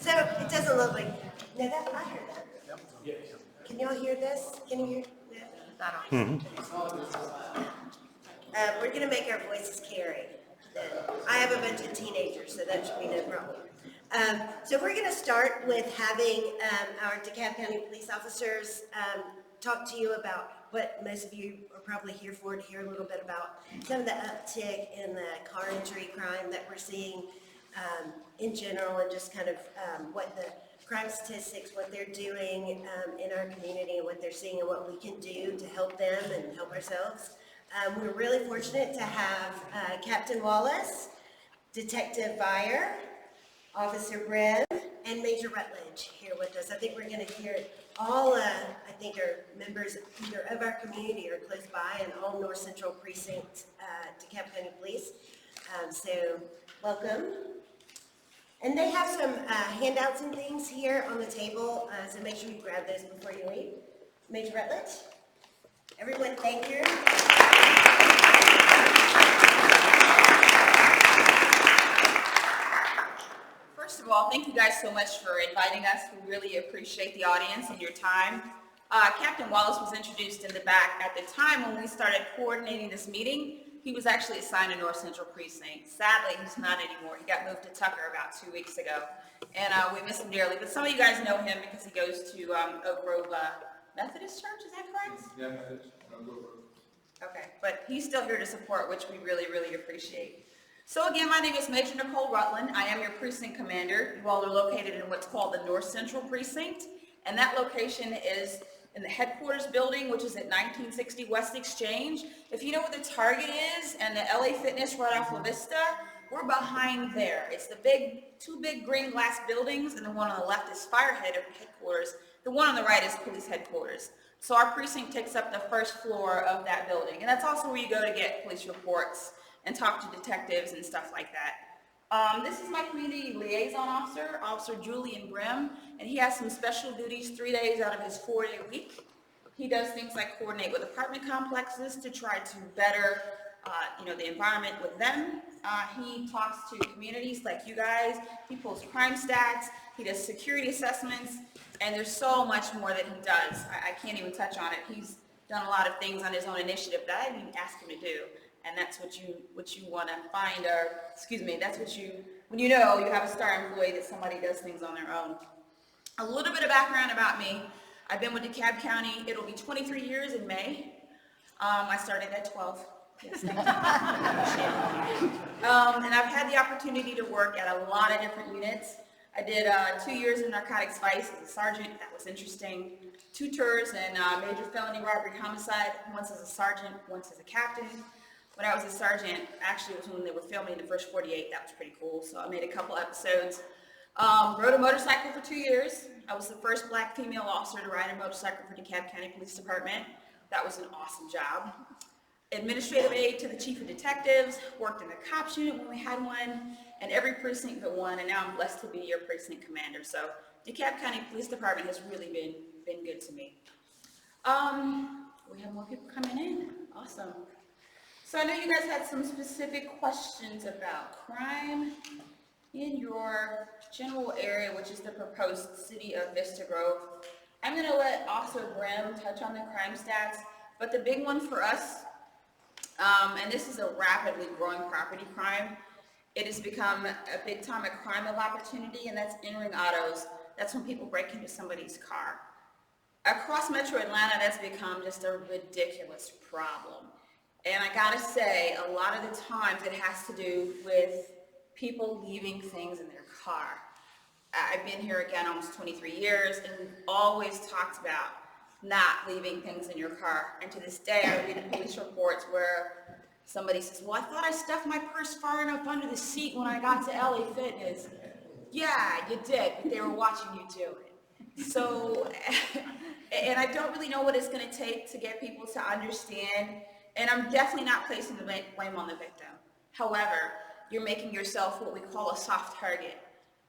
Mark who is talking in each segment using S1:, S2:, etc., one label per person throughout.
S1: So it doesn't look like, no, that, I heard that. Can y'all hear this? Can you hear that? We're gonna make our voices carry. I have a bunch of teenagers, so that should be no problem. So we're gonna start with having our Dekalb County police officers talk to you about what most of you are probably here for, to hear a little bit about some of the uptick in the car injury crime that we're seeing in general, and just kind of what the crime statistics, what they're doing in our community, and what they're seeing, and what we can do to help them and help ourselves. We're really fortunate to have Captain Wallace, Detective Vire, Officer Brim, and Major Rutledge here with us. I think we're going to hear all, I think, are members either of our community or close by, and all North Central Precinct Dekalb County Police. So welcome. And they have some handouts and things here on the table, so make sure you grab those before you leave. Major Rutledge, everyone, thank you.
S2: First of all, thank you guys so much for inviting us. We really appreciate the audience and your time. Captain Wallace was introduced in the back. At the time when we started coordinating this meeting, he was actually assigned to North Central Precinct. Sadly, he's not anymore. He got moved to Tucker about 2 weeks ago, and we miss him dearly. But some of you guys know him because he goes to Oak Grove Methodist Church, is that correct? Yeah, Methodist. Okay, but he's still here to support, which we really, really appreciate. So again, my name is Major Nicole Rutland. I am your precinct commander. You all are located in what's called the North Central Precinct, and that location is in the headquarters building, which is at 1960 West Exchange. If you know what the Target is and the LA Fitness right off La Vista, we're behind there. It's the two big green glass buildings, and the one on the left is fire headquarters. The one on the right is police headquarters. So our precinct takes up the first floor of that building, and that's also where you go to get police reports and talk to detectives and stuff like that. This is my community liaison officer, Officer Julian Brim, and he has some special duties 3 days out of his 4-day week. He does things like coordinate with apartment complexes to try to better the environment with them. He talks to communities like you guys. He pulls crime stats. He does security assessments, and there's so much more that he does. I can't even touch on it. He's done a lot of things on his own initiative that I didn't even ask him to do. And that's what you want to find, or excuse me, that's what when you know you have a star employee, that somebody does things on their own. A little bit of background about me. I've been with Dekalb County. It'll be 23 years in May. I started at 12. Yes, thank you. And I've had the opportunity to work at a lot of different units. I did 2 years in narcotics vice as a sergeant. That was interesting. 2 tours in major felony robbery homicide, once as a sergeant, once as a captain. When I was a sergeant, actually it was when they were filming the first 48. That was pretty cool. So I made a couple episodes. Rode a motorcycle for 2 years. I was the first black female officer to ride a motorcycle for Dekalb County Police Department. That was an awesome job. Administrative aide to the chief of detectives, worked in the cops unit when we had one, and every precinct but one, and now I'm blessed to be your precinct commander. So Dekalb County Police Department has really been good to me. We have more people coming in. Awesome. So I know you guys had some specific questions about crime in your general area, which is the proposed city of Vista Grove. I'm going to let Officer Brim touch on the crime stats, but the big one for us, and this is a rapidly growing property crime, it has become a big time a crime of opportunity, and that's in-ring autos. That's when people break into somebody's car. Across Metro Atlanta, that's become just a ridiculous problem. And I gotta say, a lot of the times it has to do with people leaving things in their car. I've been here again almost 23 years, and we've always talked about not leaving things in your car. And to this day, I read police reports where somebody says, well, I thought I stuffed my purse far enough under the seat when I got to LA Fitness. Yeah, you did, but they were watching you do it. So, and I don't really know what it's gonna take to get people to understand. And I'm definitely not placing the blame on the victim. However, you're making yourself what we call a soft target.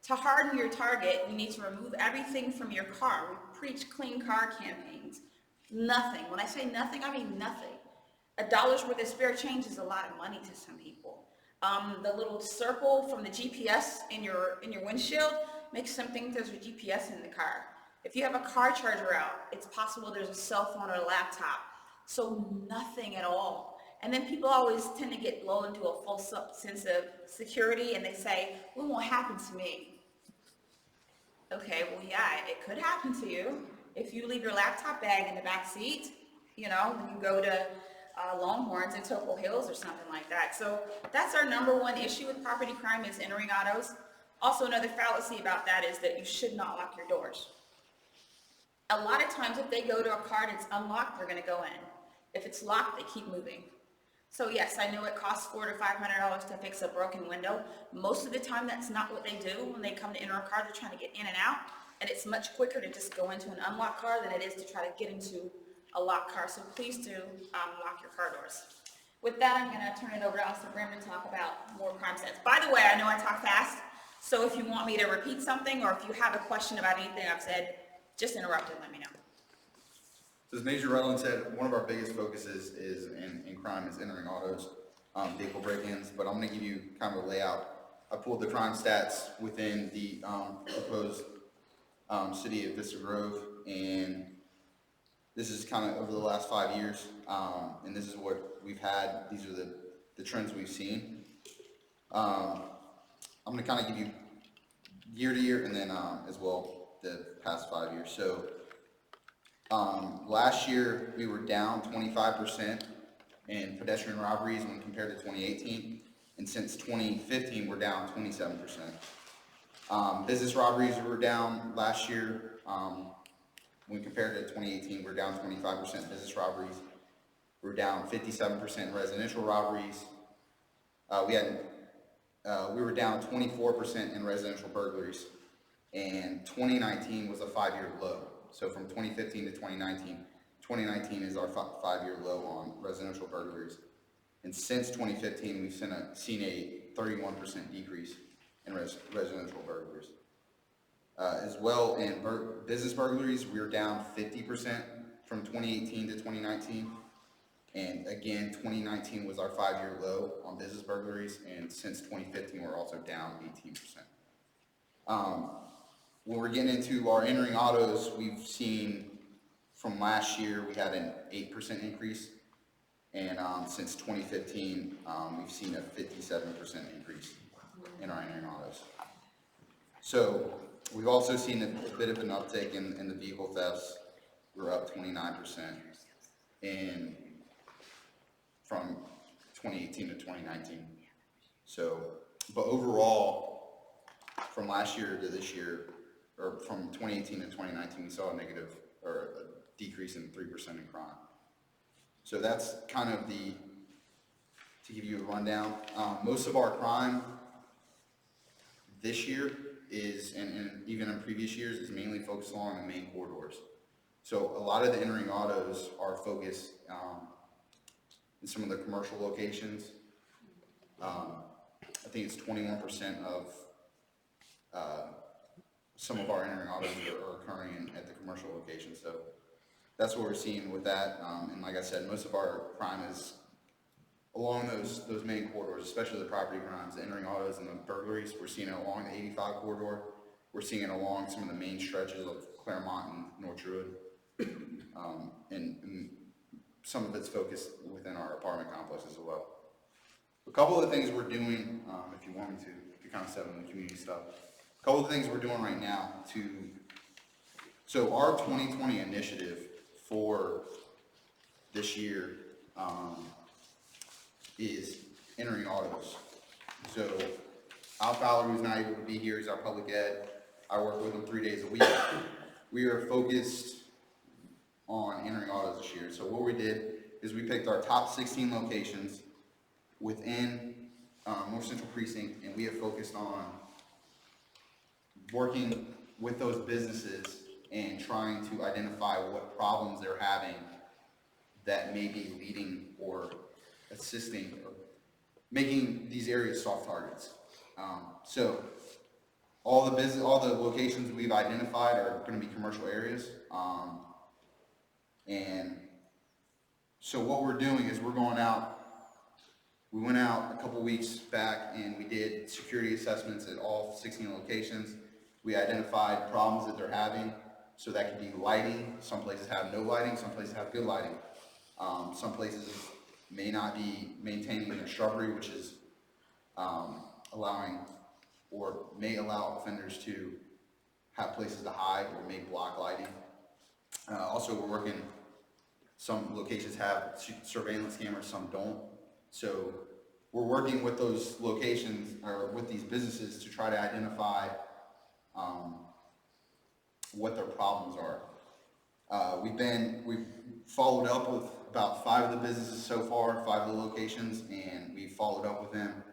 S2: To harden your target, you need to remove everything from your car. We preach clean car campaigns. Nothing. When I say nothing, I mean nothing. $1 worth of spare change is a lot of money to some people. The little circle from the GPS in your windshield makes them think there's a GPS in the car. If you have a car charger out, it's possible there's a cell phone or a laptop. So nothing at all. And then people always tend to get lulled into a false sense of security, and they say, well, it won't happen to me. Okay, well, yeah, it could happen to you. If you leave your laptop bag in the back seat, you know, when you go to Longhorns in Topol Hills or something like that. So that's our number one issue with property crime is entering autos. Also, another fallacy about that is that you should not lock your doors. A lot of times if they go to a car that's unlocked, they're going to go in. If it's locked, they keep moving. So yes, I know it costs $400 to $500 to fix a broken window. Most of the time that's not what they do. When they come to enter a car, they're trying to get in and out, and it's much quicker to just go into an unlocked car than it is to try to get into a locked car. So please do lock your car doors. With that, I'm going to turn it over to Officer Brim to talk about more crime stats. By the way, I know I talk fast, so if you want me to repeat something or if you have a question about anything I've said, just interrupt and let me know.
S3: So as Major Rutland said, one of our biggest focuses is in crime is entering autos, vehicle break-ins, but I'm going to give you kind of a layout. I pulled the crime stats within the proposed city of Vista Grove, and this is kind of over the last 5 years, and this is what we've had. These are the trends we've seen. I'm going to kind of give you year to year and then as well the past 5 years. So last year we were down 25% in pedestrian robberies when compared to 2018, and since 2015 we're down 27%. Business robberies were down last year. When compared to 2018, we're down 25% business robberies. We're down 57% in residential robberies. We were down 24% in residential burglaries, and 2019 was a 5-year low. So from 2015 to 2019, 2019 is our 5-year low on residential burglaries. And since 2015, we've seen a 31% decrease in residential burglaries. As well, in business burglaries, we're down 50% from 2018 to 2019. And again, 2019 was our 5-year low on business burglaries, and since 2015, we're also down 18%. When we're getting into our entering autos, we've seen from last year, we had an 8% increase, and since 2015, we've seen a 57% increase in our entering autos. So we've also seen a bit of an uptick in the vehicle thefts. We're up 29% from 2018 to 2019. So, but overall, from last year to this year, or from 2018 to 2019, we saw a negative or a decrease in 3% in crime. So that's kind of to give you a rundown. Most of our crime this year is, and even in previous years, is mainly focused along the main corridors. So a lot of the entering autos are focused in some of the commercial locations. I think it's 21% of some of our entering autos are occurring at the commercial locations. So that's what we're seeing with that. And like I said, most of our crime is along those main corridors, especially the property crimes, the entering autos and the burglaries. We're seeing it along the 85 corridor. We're seeing it along some of the main stretches of Claremont and North Druid. And some of it's focused within our apartment complex as well. A couple of the things we're doing, if you want me to kind of step into the community stuff, a couple of things we're doing right now so our 2020 initiative for this year is entering autos. So Al Fowler, who's not able to be here, he's our public ed. I work with him 3 days a week. We are focused on entering autos this year. So what we did is we picked our top 16 locations within North Central Precinct, and we have focused on working with those businesses and trying to identify what problems they're having that may be leading or assisting or making these areas soft targets. So all the locations we've identified are going to be commercial areas. And so what we're doing is we're going out, We went out a couple weeks back and we did security assessments at all 16 locations. We identified problems that they're having. So that could be lighting. Some places have no lighting, some places have good lighting. Some places may not be maintaining their shrubbery, which is allowing or may allow offenders to have places to hide or may block lighting. Also, we're working, some locations have surveillance cameras, some don't. So we're working with those locations or with these businesses to try to identify what their problems are. We've followed up with about 5 of the businesses so far, 5 of the locations, and we followed up with them,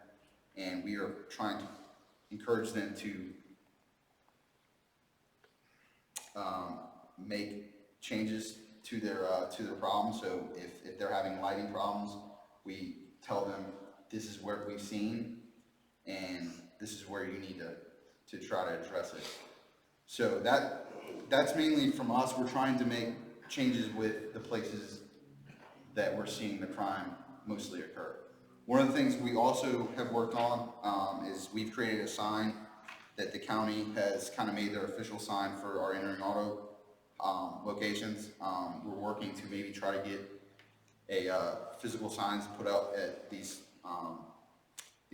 S3: and we are trying to encourage them to make changes to their problems. So if they're having lighting problems, we tell them this is where we've seen, and this is where you need to try to address it. So that's mainly from us. We're trying to make changes with the places that we're seeing the crime mostly occur. One of the things we also have worked on is we've created a sign that the county has kind of made their official sign for our entering auto locations. We're working to maybe try to get a physical signs put up at these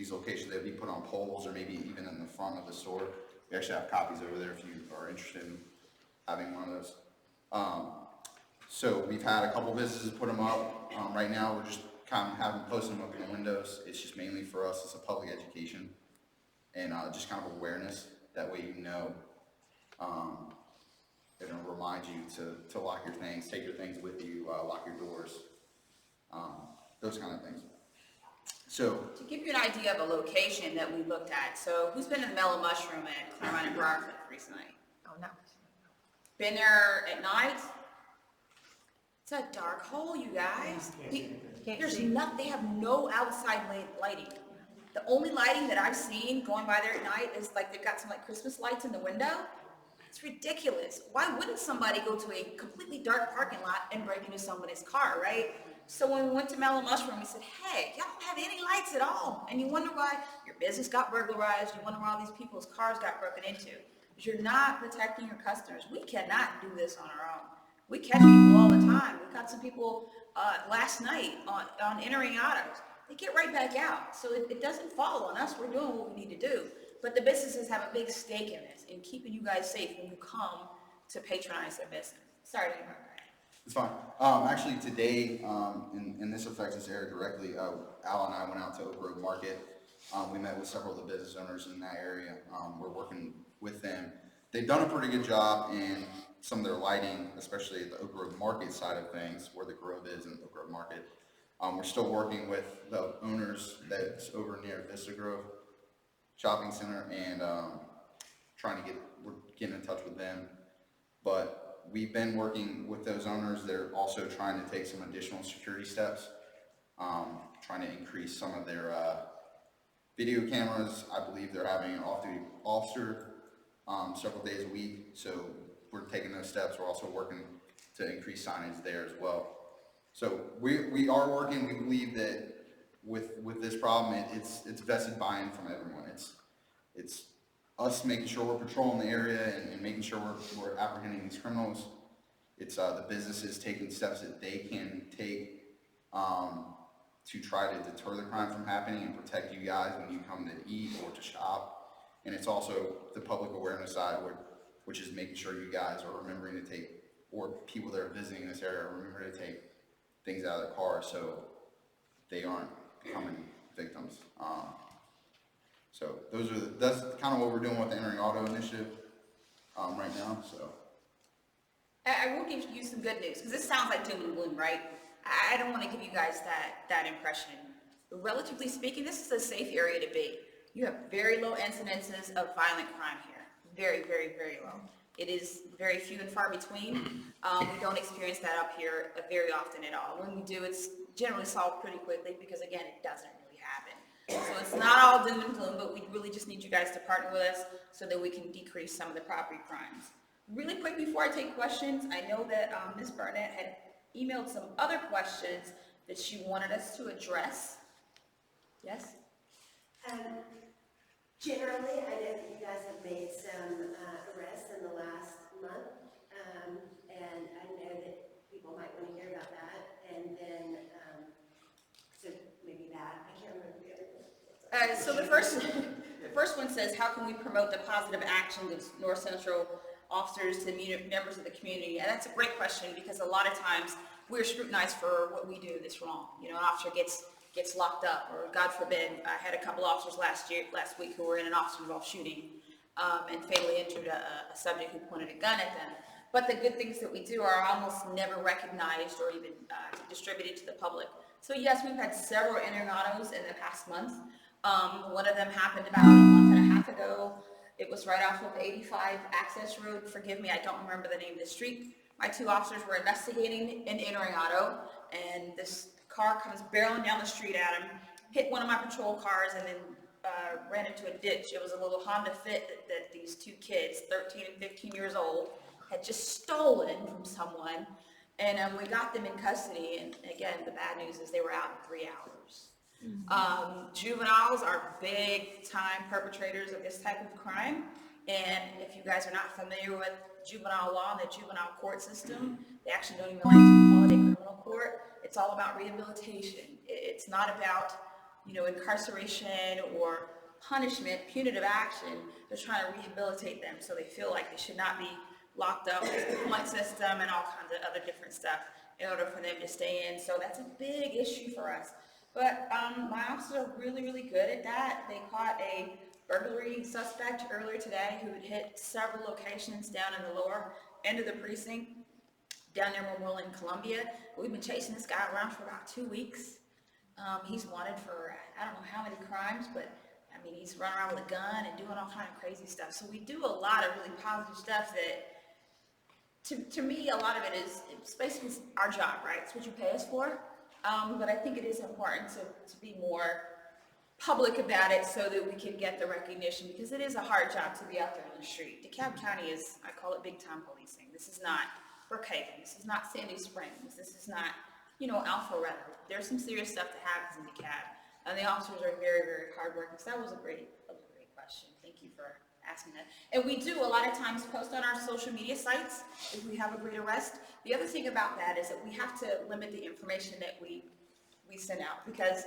S3: locations that would be put on poles or maybe even in the front of the store. We actually have copies over there if you are interested in having one of those. So we've had a couple businesses put them up. Right now we're just kind of having posting them up in the windows. It's just mainly for us as a public education and just kind of awareness. That way you know, it'll remind you to lock your things, take your things with you, lock your doors, those kind of things. So
S2: To give you an idea of a location that we looked at, so who's been in the Mellow Mushroom at Claremont and Briarcliff recently?
S4: Oh, no.
S2: Been there at night? It's a dark hole, you guys. There's nothing, they have no outside lighting. The only lighting that I've seen going by there at night is like they've got some like Christmas lights in the window. It's ridiculous. Why wouldn't somebody go to a completely dark parking lot and break into somebody's car, right? So when we went to Mellow Mushroom, we said, hey, y'all don't have any lights at all. And you wonder why your business got burglarized. You wonder why all these people's cars got broken into. Because you're not protecting your customers. We cannot do this on our own. We catch people all the time. We caught some people last night on entering autos. They get right back out. So it doesn't fall on us. We're doing what we need to do. But the businesses have a big stake in this, in keeping you guys safe when you come to patronize their business. Sorry to interrupt.
S3: it's fine. Actually today, and this affects this area directly, Al and I went out to Oak Grove Market. We met with several of the business owners in that area. We're working with them. They've done a pretty good job in some of their lighting, especially the Oak Grove Market side of things, where the Grove is in Oak Grove Market. We're still working with the owners that's over near Vista Grove Shopping Center and we're getting in touch with them. But we've been working with those owners. They're also trying to take some additional security steps, trying to increase some of their video cameras. I believe they're having an off-duty officer several days a week. So we're taking those steps. We're also working to increase signage there as well. So we are working. We believe that with this problem, it's vested buy-in from everyone. It's us making sure we're patrolling the area and making sure we're apprehending these criminals. It's the businesses taking steps that they can take to try to deter the crime from happening and protect you guys when you come to eat or to shop. And it's also the public awareness side, which is making sure you guys are remembering to take, or people that are visiting this area remember to take things out of their car so they aren't becoming victims. So that's kind of what we're doing with the Entering Auto Initiative right now. So
S2: I will give you some good news, because this sounds like doom and gloom, right? I don't want to give you guys that impression. Relatively speaking, this is a safe area to be. You have very low incidences of violent crime here. Very, very, very low. It is very few and far between. We don't experience that up here very often at all. When we do, it's generally solved pretty quickly because, again, it doesn't really happen. So it's not all doom and gloom, but we really just need you guys to partner with us so that we can decrease some of the property crimes. Really quick before I take questions, I know that Ms. Barnett had emailed some other questions that she wanted us to address. Yes?
S1: Generally, I know that you guys have made some arrests in the last month, and I know that people might want to hear about that, and then, so maybe that, I can't remember the other one.
S2: So the first one says, how can we promote the positive actions of North Central officers to members of the community? And that's a great question, because a lot of times we're scrutinized for what we do that's wrong. You know, an officer gets locked up, or God forbid, I had a couple officers last week who were in an officer-involved shooting and fatally injured a subject who pointed a gun at them. But the good things that we do are almost never recognized or even distributed to the public. So yes, we've had several internados in the past month. One of them happened about a month and a half ago. It was right off of 85 Access Road. Forgive me, I don't remember the name of the street. My two officers were investigating an entering auto, and this car comes barreling down the street at him, hit one of my patrol cars, and then ran into a ditch. It was a little Honda Fit that these two kids, 13 and 15 years old, had just stolen from someone. And we got them in custody, and again, the bad news is they were out in 3 hours. Juveniles are big time perpetrators of this type of crime, and if you guys are not familiar with juvenile law and the juvenile court system, they actually don't even like to call it a criminal court. It's all about rehabilitation. It's not about, you know, incarceration or punishment, punitive action. They're trying to rehabilitate them so they feel like they should not be locked up with the point system and all kinds of other different stuff in order for them to stay in. So that's a big issue for us. But my officers are really, really good at that. They caught a burglary suspect earlier today who had hit several locations down in the lower end of the precinct, down near Memorial in Columbia. We've been chasing this guy around for about 2 weeks. He's wanted for, I don't know how many crimes, but I mean, he's running around with a gun and doing all kind of crazy stuff. So we do a lot of really positive stuff that, to me, a lot of it is, it's basically our job, right? It's what you pay us for. But I think it is important to be more public about it so that we can get the recognition, because it is a hard job to be out there on the street. Dekalb County is, I call it big time policing. This is not Brookhaven. This is not Sandy Springs. This is not, you know, Alpharetta. There's some serious stuff that happens in Dekalb, and the officers are very, very hardworking. So that was a great question. Thank you for asking that. And we do a lot of times post on our social media sites if we have a great arrest. The other thing about that is that we have to limit the information that we send out, because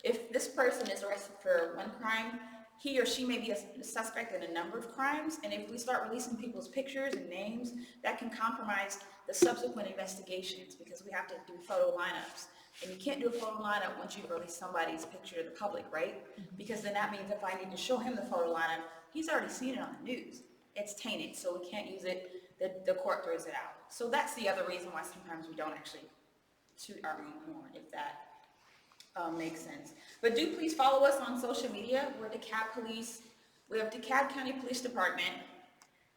S2: if this person is arrested for one crime, he or she may be a suspect in a number of crimes, and if we start releasing people's pictures and names, that can compromise the subsequent investigations, because we have to do photo lineups. And you can't do a photo lineup once you've released somebody's picture to the public, right? Because then that means if I need to show him the photo lineup, he's already seen it on the news. It's tainted, so we can't use it. The court throws it out. So that's the other reason why sometimes we don't actually toot our own horn, if that makes sense. But do please follow us on social media. We're Dekalb Police. We have Dekalb County Police Department.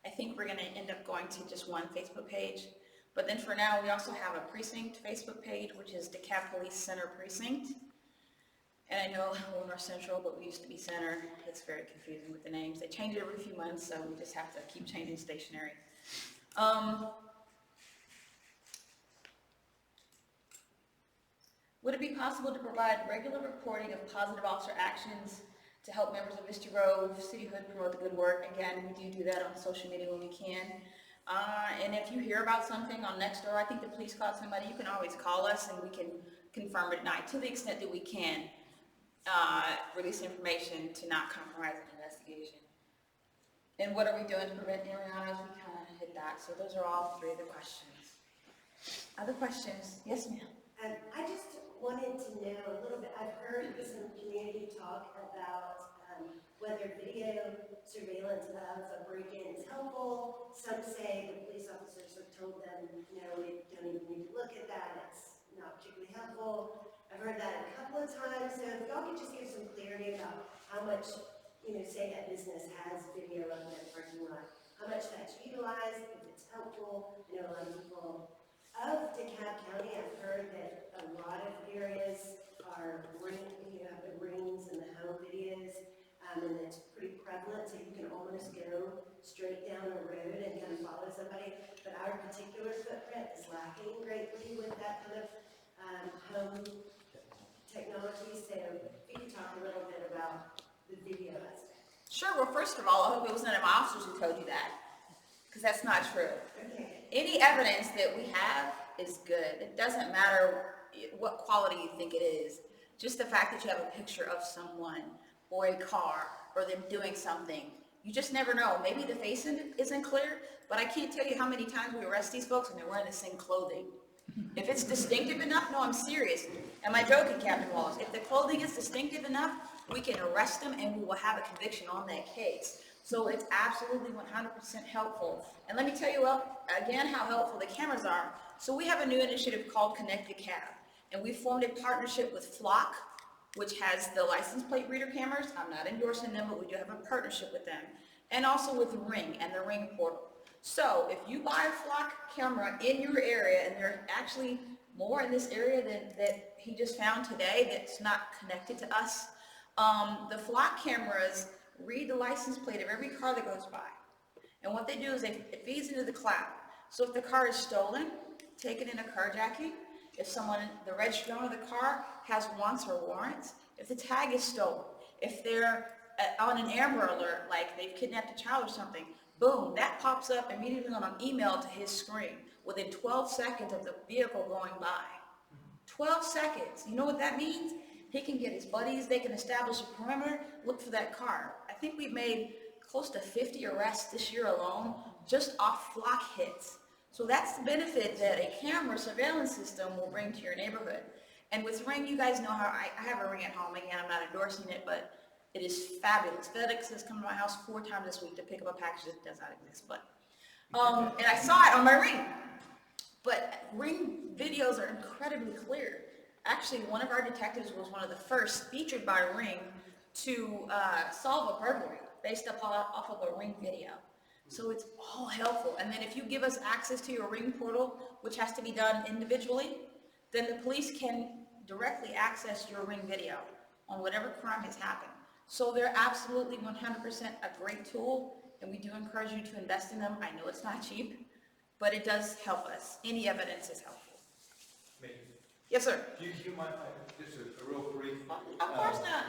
S2: I think we're going to end up going to just one Facebook page. But then for now, we also have a precinct Facebook page, which is Dekalb Police Center Precinct. And I know we're North Central, but we used to be Center. It's very confusing with the names. They change it every few months, so we just have to keep changing stationery. Would it be possible to provide regular reporting of positive officer actions to help members of Vista Grove cityhood promote the good work? Again, we do that on social media when we can. And if you hear about something on Nextdoor, I think the police caught somebody, you can always call us and we can confirm it at night to the extent that we can release information to not compromise an investigation. And what are we doing to prevent marijuana? We kind of hit that. So those are all three of the questions. Other questions? Yes, ma'am.
S1: I just wanted to know a little bit, I've heard some community talk about whether video surveillance of a break-in is helpful. Some say the police officers have told them, no, we don't even need to look at that, it's not particularly helpful. I've heard that a couple of times, so if y'all could just give some clarity about how much, you know, say a business has video of their parking lot, how much that's utilized, if it's helpful. I know a lot of people of Dekalb County, I've heard that a lot of areas are you have the rings and the home videos, and it's pretty prevalent, so you can almost go straight down the road and kind of follow somebody. But our particular footprint is lacking greatly with that kind of home technology. So if you could talk a
S2: Sure, well, first of all, I hope it was none of my officers who told you that, because that's not true. Any evidence that we have is good. It doesn't matter what quality you think it is. Just the fact that you have a picture of someone or a car or them doing something, you just never know. Maybe the face isn't clear, but I can't tell you how many times we arrest these folks and they're wearing the same clothing. If it's distinctive enough, no, I'm serious. Am I joking, Captain Wallace? If the clothing is distinctive enough, we can arrest them and we will have a conviction on that case. So it's absolutely 100% helpful. And let me tell you again how helpful the cameras are. So we have a new initiative called Connect Dekalb, and we formed a partnership with Flock, which has the license plate reader cameras. I'm not endorsing them, but we do have a partnership with them. And also with Ring and the Ring portal. So if you buy a Flock camera in your area, and there are actually more in this area that he just found today that's not connected to us, the Flock cameras read the license plate of every car that goes by. And what they do is it feeds into the cloud. So if the car is stolen, take it in a carjacking. If the registry owner of the car has wants or warrants, if the tag is stolen, if they're on an Amber Alert, like they've kidnapped a child or something, boom, that pops up immediately on an email to his screen within 12 seconds of the vehicle going by. 12 seconds. You know what that means? He can get his buddies, they can establish a perimeter, look for that car. I think we've made close to 50 arrests this year alone, just off Flock hits. So that's the benefit that a camera surveillance system will bring to your neighborhood. And with Ring, you guys know how I have a Ring at home. Again, I'm not endorsing it, but it is fabulous. FedEx has come to my house 4 times this week to pick up a package that does not exist. But, and I saw it on my Ring. But Ring videos are incredibly clear. Actually, one of our detectives was one of the first featured by Ring to solve a burglary based off of a Ring video. So it's all helpful. And then if you give us access to your Ring portal, which has to be done individually, then the police can directly access your Ring video on whatever crime has happened. So they're absolutely 100% a great tool, and we do encourage you to invest in them. I know it's not cheap, but it does help us. Any evidence is helpful.
S4: Me.
S2: Yes, sir.
S4: Do you mind if I just a real brief?
S2: Of course not.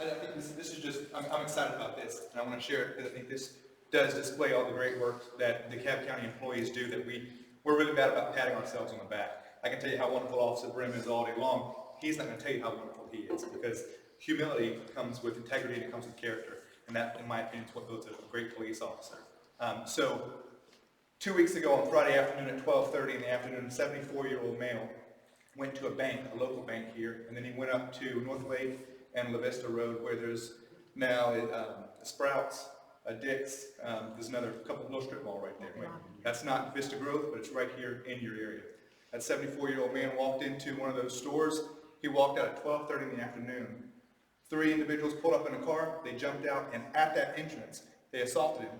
S4: I think this is just, I'm excited about this, and I want to share it because I think this does display all the great work that the Dekalb County employees do that we're really bad about patting ourselves on the back. I can tell you how wonderful Officer Brim is all day long. He's not going to tell you how wonderful he is because humility comes with integrity and it comes with character, and that, in my opinion, is what builds a great police officer. So 2 weeks ago on Friday afternoon at 12:30 in the afternoon, a 74-year-old male went to a bank, a local bank here, and then he went up to North Lake and La Vista Road where there's now a Sprouts, a Dick's, there's another couple little strip mall right there. That's not Vista Grove, but it's right here in your area. That 74-year-old man walked into one of those stores. He walked out at 12:30 in the afternoon. 3 individuals pulled up in a car, they jumped out, and at that entrance, they assaulted him.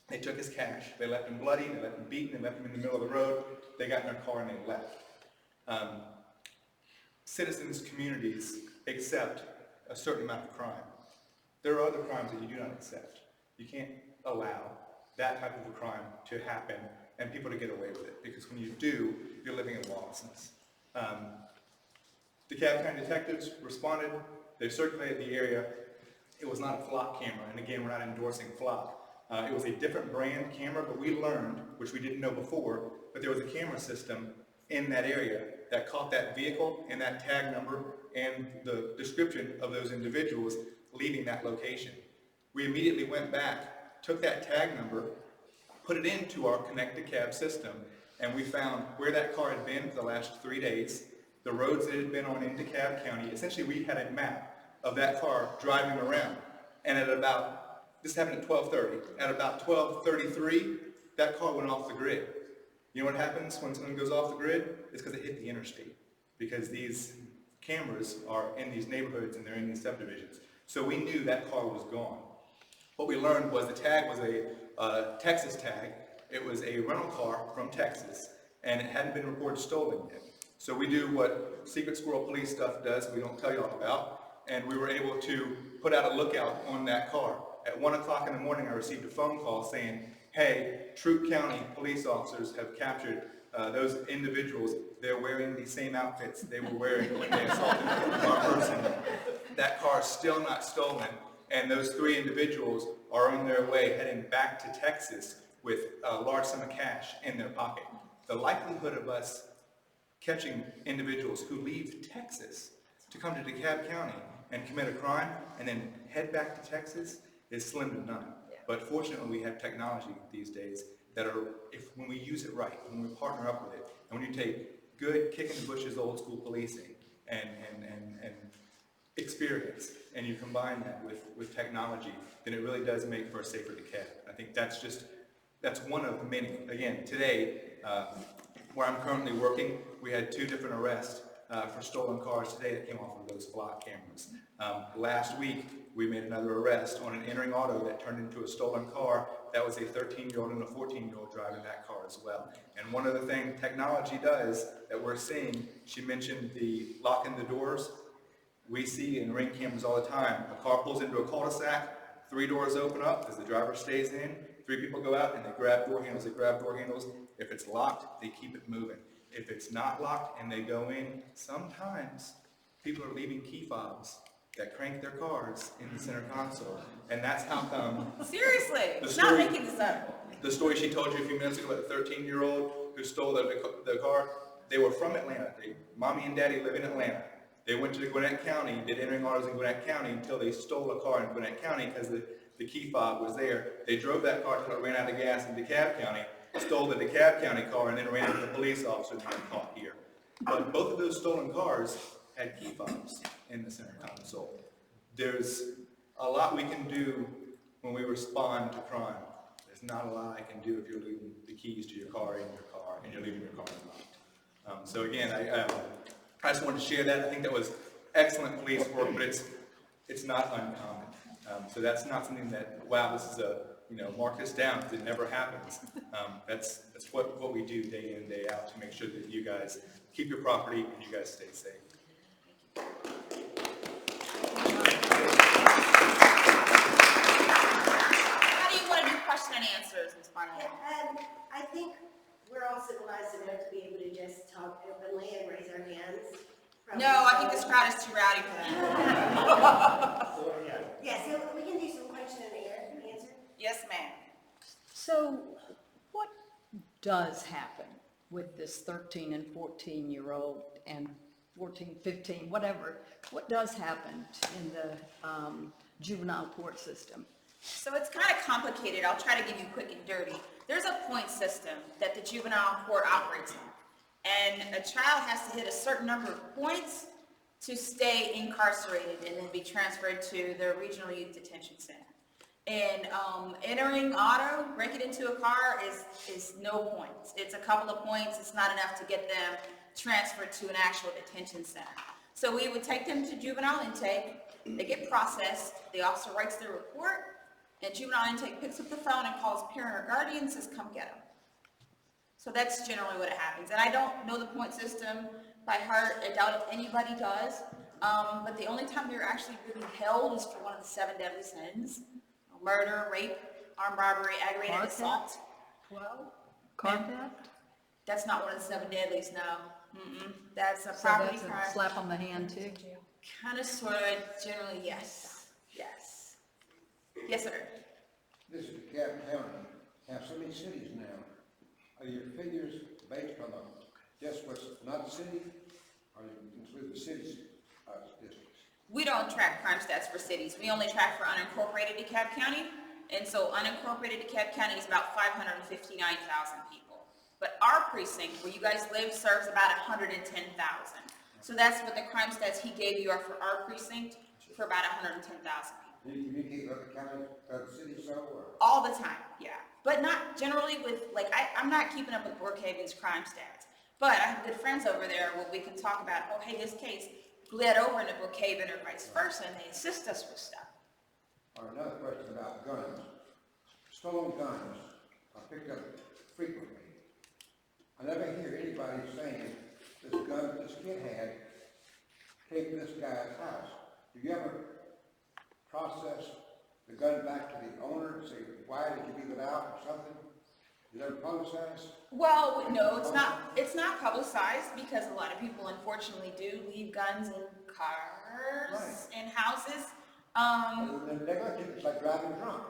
S4: They took his cash. They left him bloody, they left him beaten, they left him in the middle of the road. They got in their car and they left. Citizens, communities accept a certain amount of crime. There are other crimes that you do not accept. You can't allow that type of a crime to happen and people to get away with it, because when you do, you're living in lawlessness. Dekalb County detectives responded. They circulated the area. It was not a Flock camera, and again, we're not endorsing Flock. It was a different brand camera, but we learned, which we didn't know before, but there was a camera system in that area that caught that vehicle and that tag number and the description of those individuals leaving that location. We immediately went back, took that tag number, put it into our Connect Dekalb system, and we found where that car had been for the last 3 days, the roads that it had been on in Dekalb County. Essentially, we had a map of that car driving around, and at about, this happened at 12:30, at about 12:33, that car went off the grid. You know what happens when someone goes off the grid? It's because it hit the interstate, because these cameras are in these neighborhoods and they're in these subdivisions. So we knew that car was gone. What we learned was the tag was a Texas tag. It was a rental car from Texas, and it hadn't been reported stolen yet. So we do what Secret Squirrel Police stuff does, we don't tell you all about, and we were able to put out a lookout on that car. At 1 o'clock in the morning, I received a phone call saying, hey, Troup County police officers have captured those individuals. They're wearing the same outfits they were wearing when they assaulted our person. That car is still not stolen, And those 3 individuals are on their way heading back to Texas with a large sum of cash in their pocket. The likelihood of us catching individuals who leave Texas to come to DeKalb County and commit a crime and then head back to Texas is slim to none. But fortunately, we have technology these days that are, when we use it right, when we partner up with it, and when you take good kick-in-the-bushes old school policing and experience, and you combine that with technology, then it really does make for a safer DeKalb. I think that's one of many. Again, today, where I'm currently working, we had 2 different arrests for stolen cars today that came off of those flock cameras. Last week, we made another arrest on an entering auto that turned into a stolen car. That was a 13-year-old and a 14-year-old driving that car as well. And one of the things technology does that we're seeing, she mentioned the locking the doors. We see in Ring cameras all the time, a car pulls into a cul-de-sac, 3 doors open up as the driver stays in, 3 people go out and they grab door handles, If it's locked, they keep it moving. If it's not locked and they go in, sometimes people are leaving key fobs that crank their cars in the center console. And that's how come...
S2: Seriously, not making this up.
S4: The story she told you a few minutes ago about the 13-year-old who stole the car, they were from Atlanta. Mommy and Daddy live in Atlanta. They went to Gwinnett County, did entering orders in Gwinnett County until they stole a car in Gwinnett County because the key fob was there. They drove that car until it ran out of gas in DeKalb County, stole the DeKalb County car, and then ran into the police officer and got caught here. But both of those stolen cars had key fobs in the center console. There's a lot we can do when we respond to crime. There's not a lot I can do if you're leaving the keys to your car in your car and you're leaving your car unlocked. So again, I just wanted to share that. I think that was excellent police work, but it's not uncommon. So that's not something that, wow, this is mark this down because it never happens. That's what we do day in, day out to make sure that you guys keep your property and you guys stay safe.
S2: How do you want to do question and answers, Ms. Barnett?
S1: I think we're all civilized enough to be able to just talk openly and raise our hands.
S2: No, I think this crowd is too rowdy for that.
S1: Yeah, so we can do some question and answer.
S2: Yes, ma'am.
S5: So what does happen with this 13 and 14-year-old and 14, 15, whatever? What does happen in the juvenile court system?
S2: So it's kind of complicated. I'll try to give you quick and dirty. There's a point system that the juvenile court operates on. And a child has to hit a certain number of points to stay incarcerated and then be transferred to the regional youth detention center. And entering auto, breaking into a car is no points. It's a couple of points. It's not enough to get them transferred to an actual detention center. So we would take them to juvenile intake. They get processed. The officer writes their report. And juvenile intake picks up the phone and calls parent or guardian and says, come get them. So that's generally what happens. And I don't know the point system by heart. I doubt if anybody does. But the only time they're actually really held is for one of the 7 deadly sins. Murder, rape, armed robbery, aggravated assault.
S5: Well, car theft?
S2: That's not one of the 7 deadlies, no. That's a
S5: So
S2: property
S5: that's
S2: crime.
S5: a slap on the hand too?
S2: Kind of, sort of, generally, yes. Yes. Yes, sir.
S6: This is DeKalb County, have so many cities now. Are your figures based on just what's not a city, or do you include the cities' districts?
S2: We don't track crime stats for cities. We only track for unincorporated DeKalb County. And so unincorporated DeKalb County is about 559,000 people. But our precinct, where you guys live, serves about 110,000. So that's what the crime stats he gave you are for our precinct, for about 110,000 people.
S6: Do you communicate with other counties, other cities, so, or?
S2: All the time, yeah. But not generally with, I'm not keeping up with Brookhaven's crime stats. But I have good friends over there where we can talk about, oh, hey, this case bled over into Brookhaven or vice versa, and they assist us with stuff.
S6: Or another question about guns. Stolen guns are picked up frequently. I never hear anybody saying this gun this kid had came from this guy's house. Do you ever process the gun back to the owner and say, why did you leave it out or something? Is that publicized?
S2: Well, no, it's not publicized because a lot of people unfortunately do leave guns in cars and houses.
S6: They're gonna think it's like driving drunk.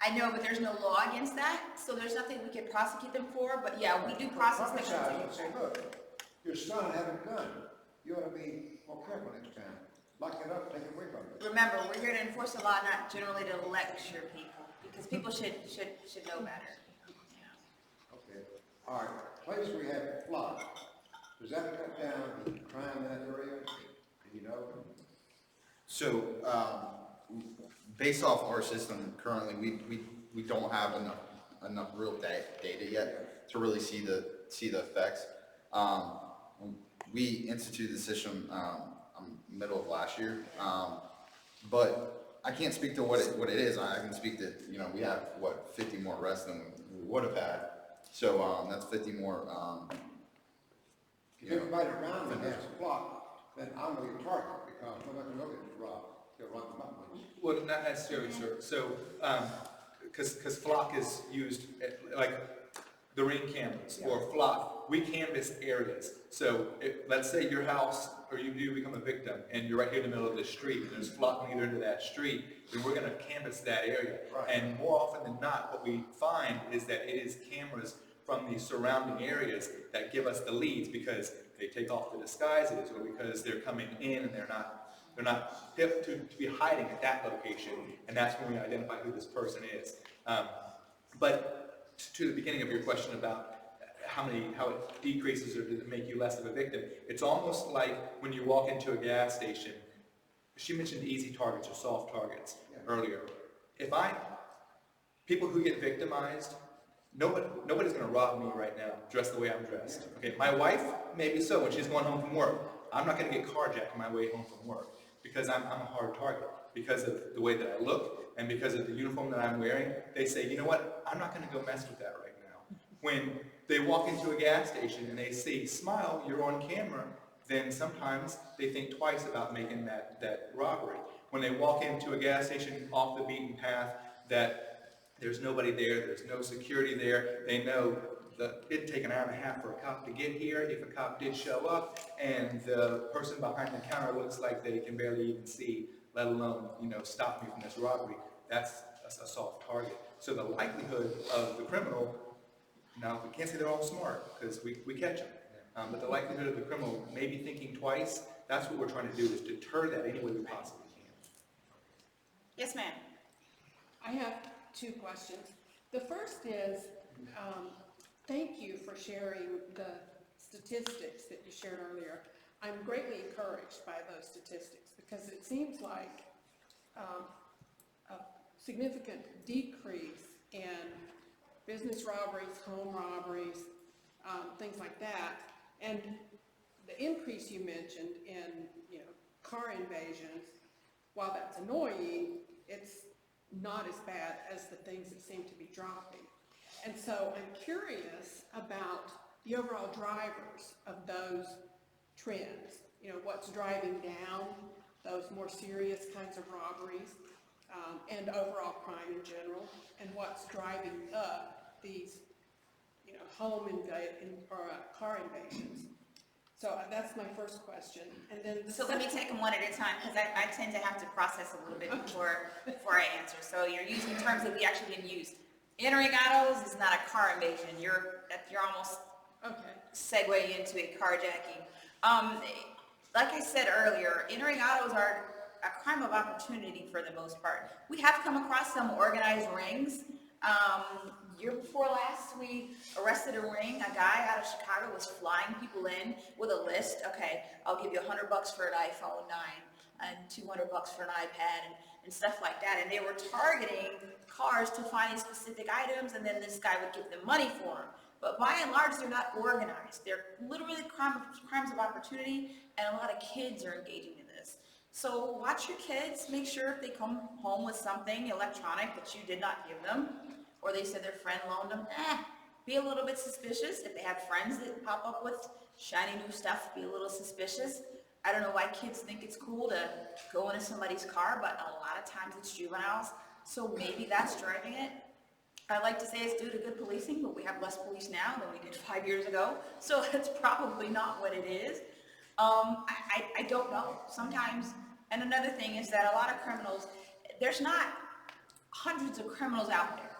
S2: I know, but there's no law against that, so there's nothing we could prosecute them for, but yeah, we do process the
S6: Prophesize and say, look, your son had a gun, you ought to be more careful next time. Lock it up, take it away from you.
S2: Remember, we're here to enforce the law, not generally to lecture people, because people should know better.
S6: Okay, all right, place where you have flock, does that cut down the crime in that area? Do you know?
S3: So, based off our system currently, we don't have enough real data yet to really see the effects. We instituted the system, middle of last year, but I can't speak to what it is. I can speak to, we have, 50 more arrests than we would have had. So, that's 50 more,
S6: If everybody around me has a flock, then I'm gonna get targeted because nobody knows it's robbed. They'll run them up.
S4: Well, not necessarily, sir. So, because flock is used, like the ring cameras or flock, we canvass areas. So, let's say your house, or you become a victim, and you're right here in the middle of the street, and there's flock on either end of that street, then we're going to canvass that area.
S6: Right.
S4: And more often than not, what we find is that it is cameras from the surrounding areas that give us the leads because they take off the disguises, or because they're coming in and they're not hip to be hiding at that location, and that's when we identify who this person is. But to the beginning of your question about how it decreases or does it make you less of a victim, it's almost like when you walk into a gas station. She mentioned easy targets or soft targets earlier. People who get victimized, nobody's going to rob me right now dressed the way I'm dressed. Okay, my wife, maybe so, when she's going home from work. I'm not going to get carjacked on my way home from work because I'm a hard target. Because of the way that I look and because of the uniform that I'm wearing, they say, you know what, I'm not going to go mess with that right now. When they walk into a gas station and they see, smile, you're on camera, then sometimes they think twice about making that robbery. When they walk into a gas station off the beaten path that there's nobody there, there's no security there, they know that it'd take an hour and a half for a cop to get here if a cop did show up, and the person behind the counter looks like they can barely even see, let alone, stop me from this robbery. That's a soft target. So the likelihood of the criminal, now we can't say they're all smart because we catch them, but the likelihood of the criminal maybe thinking twice, that's what we're trying to do, is deter that any way we possibly can.
S2: Yes, ma'am.
S7: I have two questions. The first is, thank you for sharing the statistics that you shared earlier. I'm greatly encouraged by those statistics because it seems like a significant decrease in business robberies, home robberies, things like that. And the increase you mentioned in, car invasions, while that's annoying, it's not as bad as the things that seem to be dropping. And so I'm curious about the overall drivers of those trends. What's driving down those more serious kinds of robberies and overall crime in general, and what's driving up these, home or car invasions. So that's my first question. And then
S2: So let me take them one at a time, because I tend to have to process a little bit before I answer. So you're using terms that we actually didn't use. Entering autos is not a car invasion. You're almost segueing into a carjacking. Like I said earlier, entering autos are a crime of opportunity for the most part. We have come across some organized rings. Year before last, we arrested a ring. A guy out of Chicago was flying people in with a list. Okay, I'll give you $100 for an iPhone 9 and $200 for an iPad and stuff like that. And they were targeting cars to find specific items, and then this guy would give them money for them. But by and large, they're not organized. They're literally crimes of opportunity, and a lot of kids are engaging in this. So watch your kids. Make sure if they come home with something electronic that you did not give them, or they said their friend loaned them, be a little bit suspicious. If they have friends that pop up with shiny new stuff, be a little suspicious. I don't know why kids think it's cool to go into somebody's car, but a lot of times it's juveniles, so maybe that's driving it. I like to say it's due to good policing, but we have less police now than we did 5 years ago, so that's probably not what it is. I don't know. Sometimes And another thing is that a lot of criminals, there's not hundreds of criminals out there.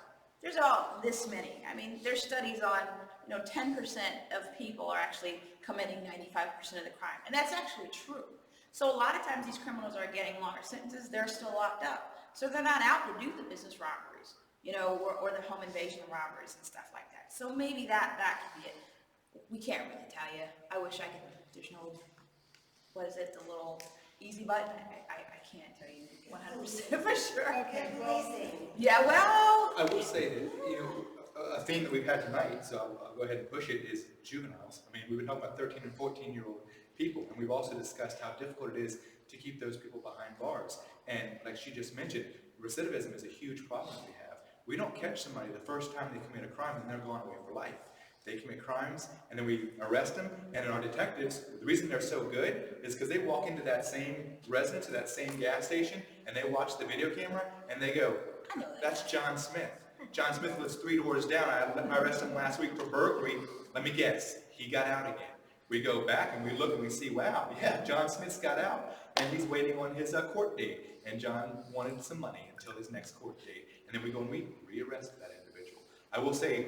S2: There's all this many. I mean, there's studies on, 10% of people are actually committing 95% of the crime. And that's actually true. So a lot of times these criminals are getting longer sentences, they're still locked up. So they're not out to do the business robberies, or the home invasion robberies and stuff like that. So maybe that could be it. We can't really tell you. I wish I could, there's no, what is it, the little easy button? I can't tell you 100% for sure.
S7: Okay, well,
S2: Yeah, well,
S4: I will say that, a theme that we've had tonight, so I'll go ahead and push it, is juveniles. I mean, we've been talking about 13 and 14-year-old people, and we've also discussed how difficult it is to keep those people behind bars. And like she just mentioned, recidivism is a huge problem that we have. We don't catch somebody the first time they commit a crime and they're gone away for life. They commit crimes, and then we arrest them, and then our detectives, the reason they're so good is because they walk into that same residence or that same gas station, and they watch the video camera, and they go, that's John Smith. John Smith lives 3 doors down. I arrested him last week for burglary. Let me guess, he got out again. We go back and we look and we see, wow, yeah, John Smith's got out, and he's waiting on his court date, and John wanted some money until his next court date, and then we go and we re-arrest that individual. I will say,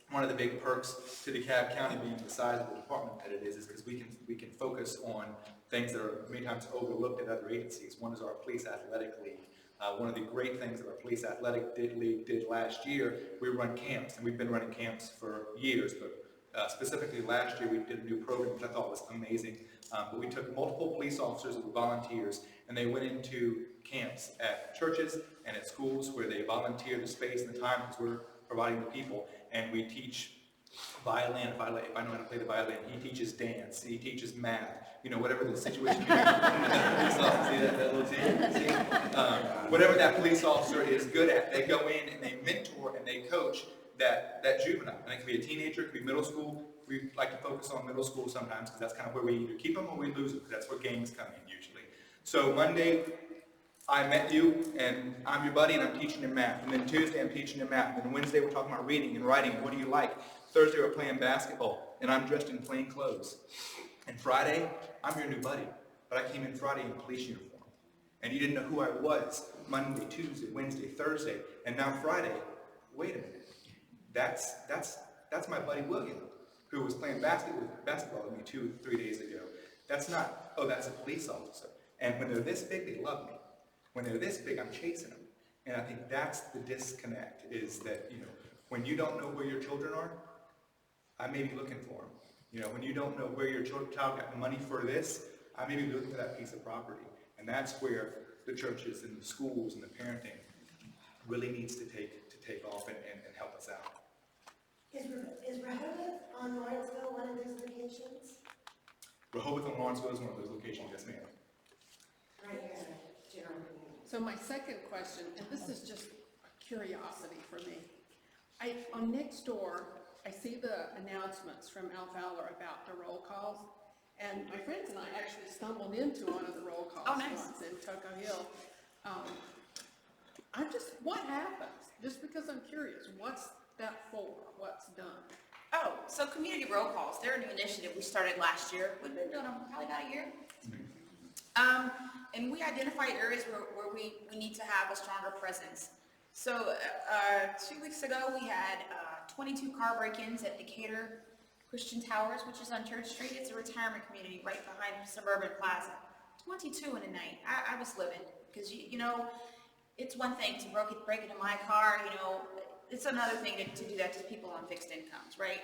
S4: one of the big perks to Dekalb County being the size of the department that it is because we can focus on things that are many times overlooked at other agencies. One is our police athletic league. One of the great things that our police athletic league did last year, we run camps, and we've been running camps for years, but specifically last year we did a new program which I thought was amazing. But we took multiple police officers that were volunteers, and they went into camps at churches and at schools where they volunteer the space and the time because we're providing the people, and we teach violin. If I know how to play the violin, he teaches dance, he teaches math, whatever the situation is. Whatever that police officer is good at, they go in and they mentor and they coach that juvenile. And it can be a teenager, it can be middle school. We like to focus on middle school sometimes because that's kind of where we either keep them or we lose them, because that's where gangs come in usually. So Monday, I met you, and I'm your buddy, and I'm teaching you math. And then Tuesday, I'm teaching you math. And then Wednesday, we're talking about reading and writing. What do you like? Thursday, we're playing basketball, and I'm dressed in plain clothes. And Friday, I'm your new buddy, but I came in Friday in police uniform. And you didn't know who I was Monday, Tuesday, Wednesday, Thursday, and now Friday. Wait a minute. That's my buddy William, who was playing basketball with me 2-3 days ago. That's not, oh, that's a police officer. And when they're this big, they love me. When they're this big, I'm chasing them. And I think that's the disconnect, is that, when you don't know where your children are, I may be looking for them. When you don't know where your child got the money for this, I may be looking for that piece of property. And that's where the churches and the schools and the parenting really needs to take off and help us out.
S1: Is Rehoboth on Lawrenceville one of those locations?
S4: Rehoboth and Lawrenceville is one of those locations, yes ma'am.
S1: Right here, general.
S7: so my second question, and this is just a curiosity for me. On Nextdoor, I see the announcements from Al Fowler about the roll calls, and my friends and I actually stumbled into one of the roll calls
S2: Oh, nice.
S7: once in Toco Hill. What happens? Just because I'm curious, what's that for? What's done?
S2: Oh, so community roll calls, they're a new initiative we started last year. We've been doing them probably about a year. And we identify areas where we need to have a stronger presence. So 2 weeks ago, we had 22 car break-ins at Decatur Christian Towers, which is on Church Street. It's a retirement community right behind Suburban Plaza. 22 in a night. I was living, because it's one thing to break into my car, it's another thing to do that to people on fixed incomes, right?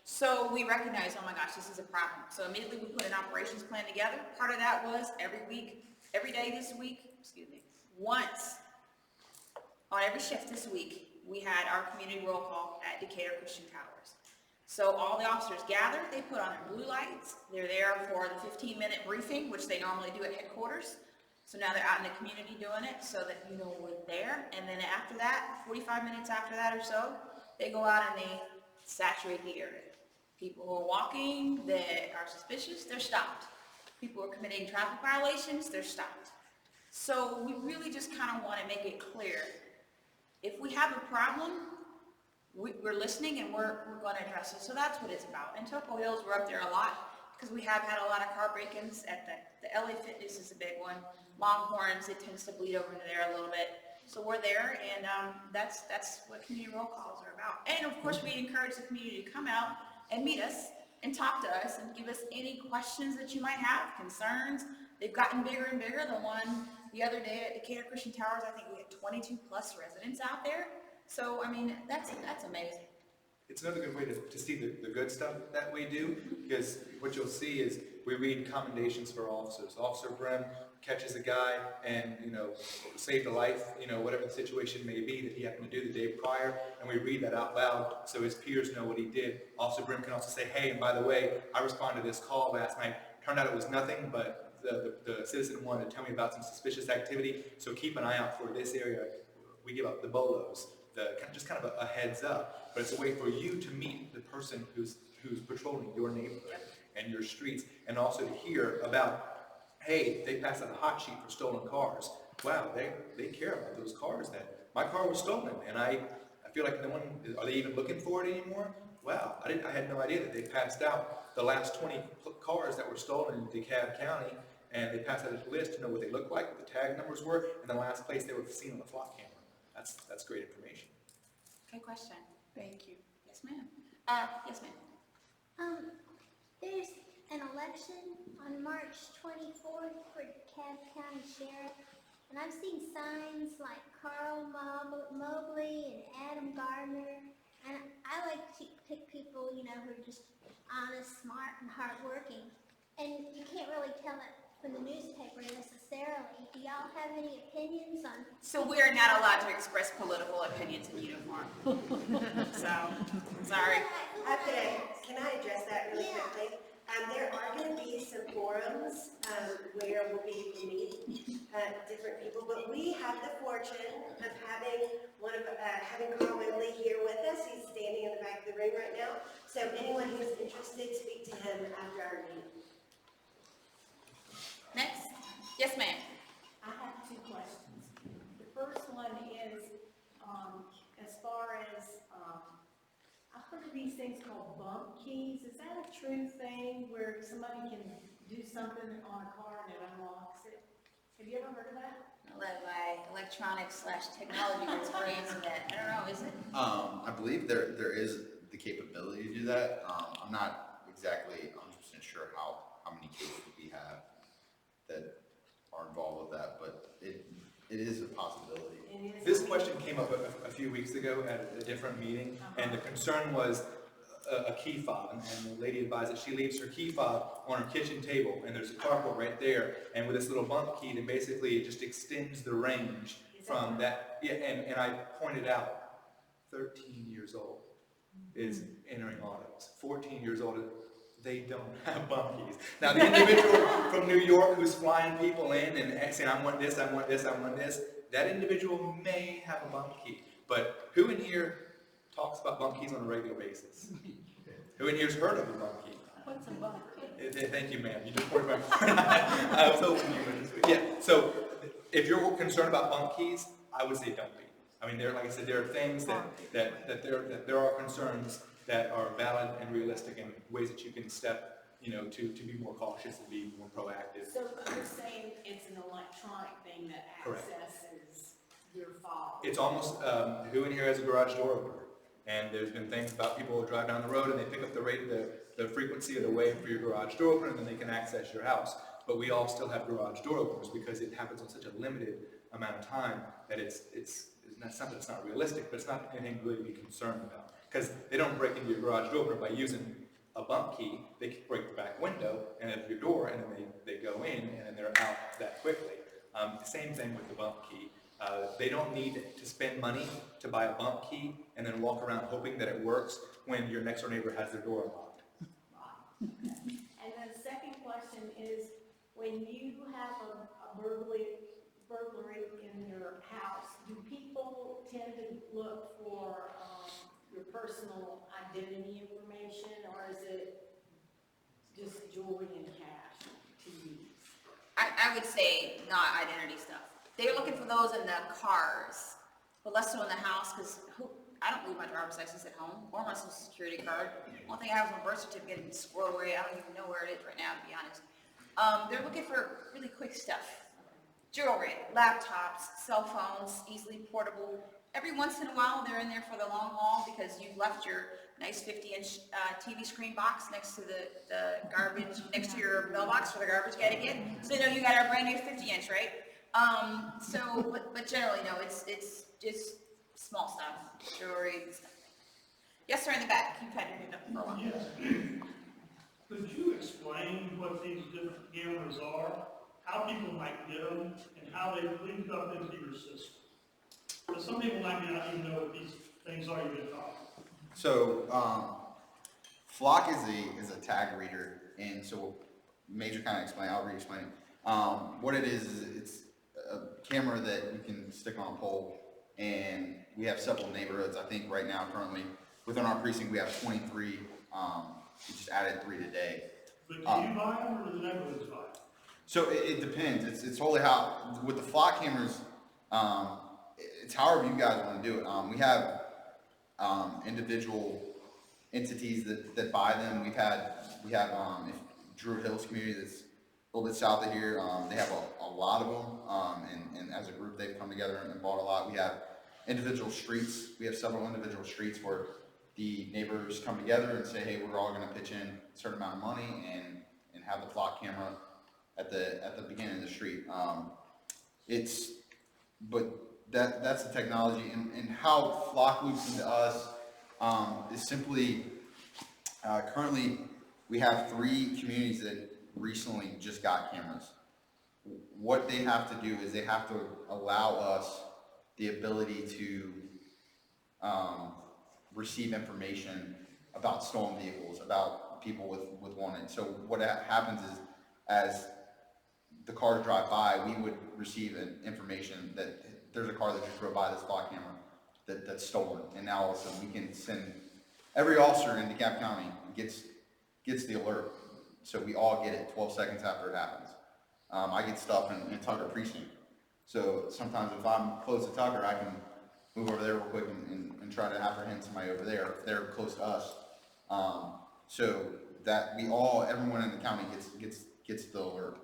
S2: So we recognized, oh my gosh, this is a problem. So immediately we put an operations plan together. Part of that was every day this week, once on every shift this week, we had our community roll call at Decatur Christian Towers. So all the officers gathered, they put on their blue lights. They're there for the 15-minute briefing, which they normally do at headquarters. So now they're out in the community doing it so that we're there. And then after that, 45 minutes after that or so, they go out and they saturate the area. People who are walking that are suspicious, they're stopped. People who are committing traffic violations, they're stopped. So we really just kind of want to make it clear. If we have a problem, we're listening and we're going to address it. So that's what it's about. In Toco Hills, we're up there a lot because we have had a lot of car break-ins at the LA Fitness is a big one. Longhorns, it tends to bleed over into there a little bit. So we're there, and that's what community roll calls are about. And of course, we encourage the community to come out and meet us and talk to us and give us any questions that you might have, concerns. They've gotten bigger and bigger. The other day at Decatur Christian Towers, I think we had 22 plus residents out there. So, I mean, that's amazing.
S4: It's another good way to see the good stuff that we do, because what you'll see is we read commendations for officers. Officer Brim catches a guy and, saved a life, whatever the situation may be that he happened to do the day prior, and we read that out loud so his peers know what he did. Officer Brim can also say, hey, and by the way, I responded to this call last night. Turned out it was nothing, but the citizen wanted to tell me about some suspicious activity, so keep an eye out for this area. We give up the bolos, just kind of a heads up, but it's a way for you to meet the person who's patrolling your neighborhood and your streets, and also to hear about, hey, they passed out a hot sheet for stolen cars. Wow, they care about those cars. That my car was stolen, and I feel like are they even looking for it anymore? Wow, I had no idea that they passed out the last 20 cars that were stolen in Dekalb County, and they passed out a list to know what they looked like, what the tag numbers were, and the last place they were seen on the flock camera. That's great information.
S2: Okay, question.
S7: Thank you.
S2: Yes, ma'am. Yes, ma'am.
S8: There's an election on March 24th for DeKalb County Sheriff, and I've seen signs like Carl Mobley and Adam Gardner, and I like to pick people, who are just honest, smart, and hardworking, and you can't really tell that from the newspaper necessarily. Do y'all have any opinions on?
S2: So we are not allowed to express political opinions in uniform. So, sorry.
S1: Can I address that really
S8: Yeah.
S1: quickly? There are going to be some forums where we'll be able to meet different people, but we have the fortune of having Carl Wembley here with us. He's standing in the back of the room right now. So anyone who's interested, speak to him after our meeting.
S2: Next. Yes, ma'am.
S9: I have two questions. The first one is, as far as, I've heard of these things called bump keys. Is that a true thing where somebody can do something on a car and it unlocks it? Have you ever heard of that?
S2: I'll let my electronics/technology gets into that. I don't know, is it?
S3: I believe there is the capability to do that. I'm not exactly 100% sure how many cases we have that are involved with that, but it is a possibility.
S4: This question came up a few weeks ago at a different meeting, and the concern was a key fob, and the lady advised that she leaves her key fob on her kitchen table, and there's a carport right there, and with this little bump key, then basically it just extends the range from that. Yeah, and I pointed out, 13 years old is entering autos. 14 years old, they don't have bump keys. Now the individual from New York who's flying people in and saying, I want this, I want this, I want this, that individual may have a bump key. But who in here talks about bump keys on a regular basis? Who in here's heard of a bump key?
S5: What's a bump key?
S4: Thank you, ma'am. You just pointed my point. I was hoping you would. Yeah, so if you're concerned about bump keys, I would say don't be. I mean, like I said, there are things that there are concerns that are valid and realistic, and ways that you can step, to be more cautious and be more proactive.
S9: So you're saying it's an electronic thing that
S4: Correct.
S9: accesses your fob?
S4: It's almost, who in here has a garage door opener? And there's been things about people who drive down the road and they pick up the frequency of the wave for your garage door opener, and then they can access your house. But we all still have garage door openers because it happens on such a limited amount of time that it's not something that's not realistic, but it's not anything really to be concerned about. Because they don't break into your garage door opener by using a bump key. They can break the back window and at your door, and then they go in, and then they're out that quickly. Same thing with the bump key. They don't need to spend money to buy a bump key and then walk around hoping that it works when your next door neighbor has their door unlocked.
S9: And then the second question is, when you have a burglary in your house, do people tend to look for your personal identity information, or is it just jewelry and cash to use?
S2: I would say not identity stuff. They're looking for those in the cars, but less so in the house, because I don't leave my driver's license at home or my social security card. One thing I have is my birth certificate and squirrel away. I don't even know where it is right now, to be honest. They're looking for really quick stuff. jewelry, laptops, cell phones, easily portable. Every once in a while, they're in there for the long haul because you've left your nice 50-inch TV screen box next to the garbage, next to your mailbox for the garbage guy to get. So they know you got our brand new 50-inch, right? But generally, no, it's just small stuff, jewelry and stuff. Yes, sir, in the back. You've had your hand up for a while.
S10: Yes. Could you explain what these different cameras are, how people might get them, and how they link up into your system? Because some people might not even know what these things are you've been talking about.
S3: So, Flock is a tag reader, and so Major kind of explain, I'll re-explain it. What it is it's a camera that you can stick on a pole, and we have several neighborhoods. I think right now, currently, within our precinct, we have 23. We just added 3 today.
S10: But do you buy them, or do the neighborhoods buy them?
S3: So it depends. It's totally how, with the Flock cameras, it's however you guys want to do it. We have individual entities that buy them. We have Drew Hills community that's a little bit south of here. They have a lot of them, and as a group they've come together and bought a lot. We have individual streets. We have several individual streets where the neighbors come together and say, hey, we're all going to pitch in a certain amount of money and have the Flock camera at the beginning of the street. That's the technology, and how Flock loops into us is simply currently we have 3 communities that recently just got cameras. What they have to do is they have to allow us the ability to receive information about stolen vehicles, about people with wanted. So what happens is, as the cars drive by, we would receive information that there's a car that just drove by this Flock camera that's stolen, and now all of a sudden we can send every officer in Dekalb County gets the alert, so we all get it 12 seconds after it happens. I get stuff in Tucker precinct, so sometimes if I'm close to Tucker, I can move over there real quick and try to apprehend somebody over there if they're close to us. So that everyone in the county gets the alert,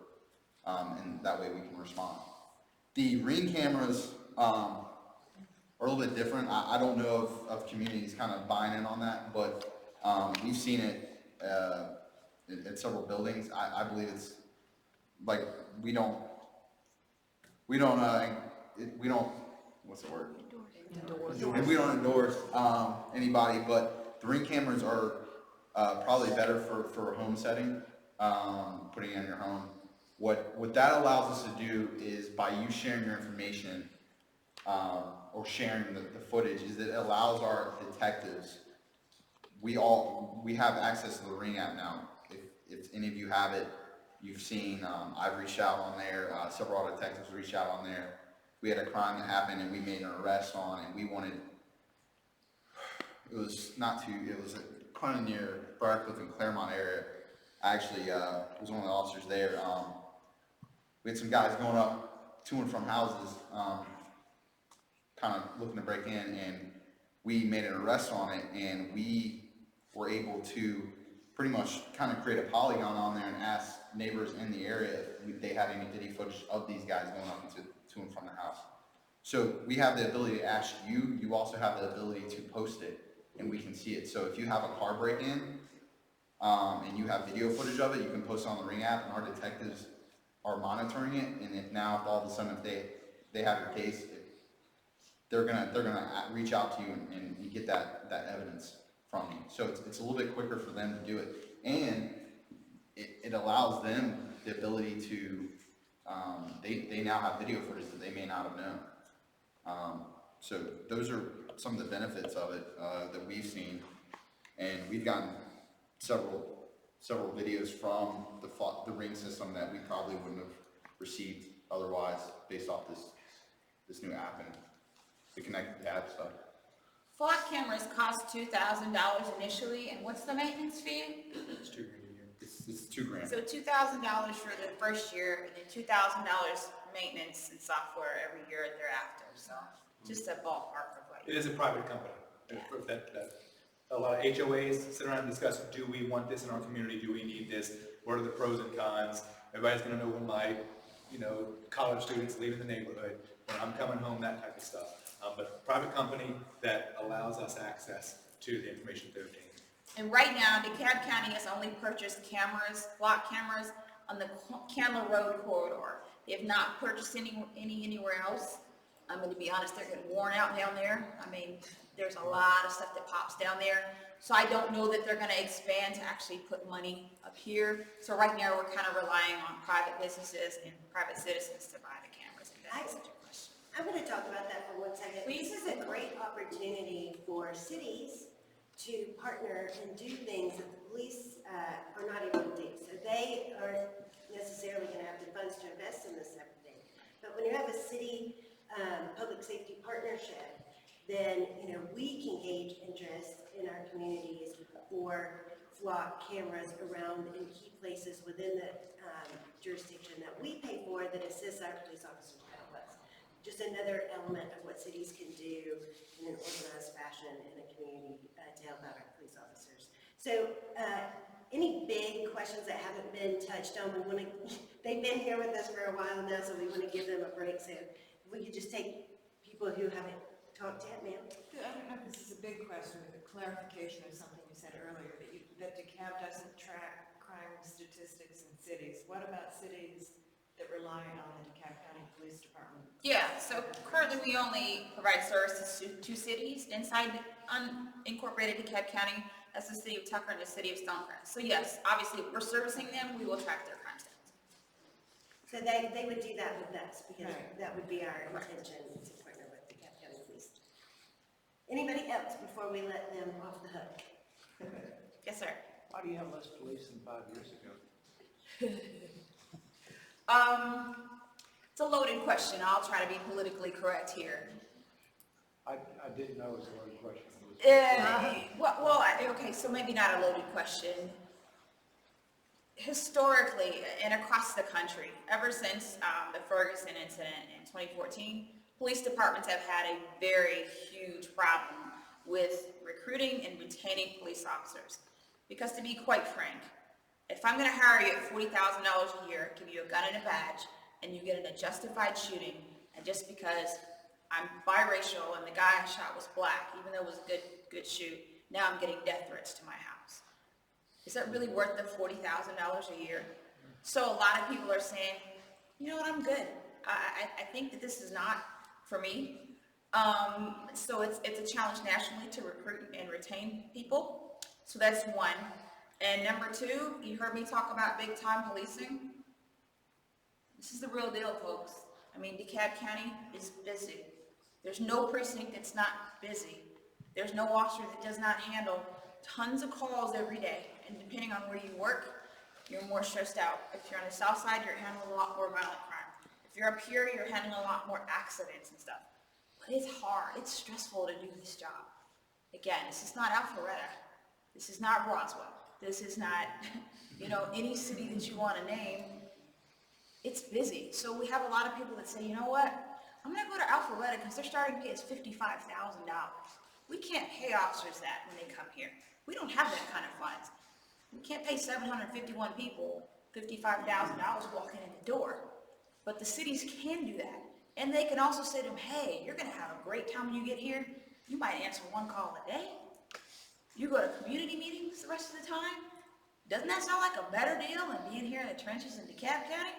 S3: and that way we can respond. The Ring cameras are a little bit different. I don't know of communities kind of buying in on that, but we've seen it at several buildings. I believe it's like we don't what's the word? We don't endorse anybody, but the Ring cameras are probably better for a home setting, putting it in your home. What that allows us to do is, by you sharing your information or sharing the footage, is it allows our detectives. We have access to the Ring app now. If any of you have it, you've seen. I've reached out on there. Several other detectives reached out on there. We had a crime that happened and we made an arrest on, and we wanted. It was a crime near Briarcliff and Claremont area. I actually was one of the officers there. We had some guys going up to and from houses, kind of looking to break in, and we made an arrest on it, and we were able to pretty much kind of create a polygon on there and ask neighbors in the area if they had any video footage of these guys going up to and from the house. So we have the ability to ask you. You also have the ability to post it, and we can see it. So if you have a car break-in and you have video footage of it, you can post it on the Ring app, and our detectives are monitoring it. And if all of a sudden if they have your case, they're gonna reach out to you and you get that evidence from you. So it's a little bit quicker for them to do it, and it allows them the ability to they now have video footage that they may not have known. So those are some of the benefits of it that we've seen, and we've gotten several videos from the Ring system that we probably wouldn't have received otherwise, based off this new app and the connected app stuff.
S2: Flock cameras cost $2,000 initially, and what's the maintenance fee?
S4: It's $2,000 a year.
S3: It's $2,000.
S2: So $2,000 for the first year, and then $2,000 maintenance and software every year thereafter. So just a ballpark of
S4: It is a private company. A lot of HOAs sit around and discuss, do we want this in our community? Do we need this? What are the pros and cons? Everybody's gonna know what my college students leaving the neighborhood, when I'm coming home, that type of stuff. But a private company that allows us access to the information they're obtaining.
S2: And right now, DeKalb County has only purchased cameras, block cameras on the Candler Road corridor. They have not purchased anywhere else. I mean, to be honest, they're getting worn out down there. I mean, there's a lot of stuff that pops down there. So I don't know that they're gonna expand to actually put money up here. So right now, we're kind of relying on private businesses and private citizens to buy the cameras. If that answers your question.
S1: I'm gonna talk about that for 1 second.
S2: Please.
S1: This is a great opportunity for cities to partner and do things that the police are not able to do. So they aren't necessarily gonna have the funds to invest in this type of thing. But when you have a city public safety partnership, then, we can gauge interest in our communities for flock cameras around in key places within the jurisdiction that we pay for that assists our police officers battle us. Just another element of what cities can do in an organized fashion in a community to help out our police officers. So, any big questions that haven't been touched on, they've been here with us for a while now, so we want to give them a break. So if we could just take people who haven't talked yet, ma'am.
S11: I don't know if this is a big question, but a clarification of something you said earlier, that DeKalb doesn't track crime statistics in cities. What about cities that rely on the DeKalb County Police Department?
S2: Yeah, so currently we only provide services to 2 cities inside the unincorporated DeKalb County. That's the city of Tucker and the city of Stonecrest. So yes, obviously, if we're servicing them, we will track their crime stats.
S1: So they would do that with us, because
S11: Right.
S1: that would be our intention to partner with the DeKalb County Police. Anybody else before we let them off the hook?
S2: Yes, sir.
S6: Why do you have less police than 5 years ago?
S2: It's a loaded question. I'll try to be politically correct here.
S6: I didn't know it was a loaded question.
S2: Okay, so maybe not a loaded question. Historically, and across the country, ever since the Ferguson incident in 2014, police departments have had a very huge problem with recruiting and retaining police officers. Because to be quite frank, if I'm gonna hire you at $40,000 a year, give you a gun and a badge, and you get in a justified shooting, and just because I'm biracial and the guy I shot was black, even though it was a good shoot, now I'm getting death threats to my house. Is that really worth the $40,000 a year? So a lot of people are saying, you know what, I'm good. I think that this is not for me. So it's a challenge nationally to recruit and retain people. So that's one. And number 2, you heard me talk about big time policing. This is the real deal, folks. I mean, DeKalb County is busy. There's no precinct that's not busy. There's no officer that does not handle tons of calls every day. And depending on where you work, you're more stressed out. If you're on the south side, you're handling a lot more violent crime. If you're up here, you're handling a lot more accidents and stuff. But it's hard. It's stressful to do this job. Again, this is not Alpharetta. This is not Roswell. This is not, any city that you want to name. It's busy. So we have a lot of people that say, you know what? I'm going to go to Alpharetta because their starting pay is $55,000. We can't pay officers that when they come here. We don't have that kind of funds. We can't pay 751 people $55,000 walking in the door. But the cities can do that. And they can also say to them, hey, you're going to have a great time when you get here. You might answer 1 call a day. You go to community meetings the rest of the time. Doesn't that sound like a better deal than being here in the trenches in DeKalb County?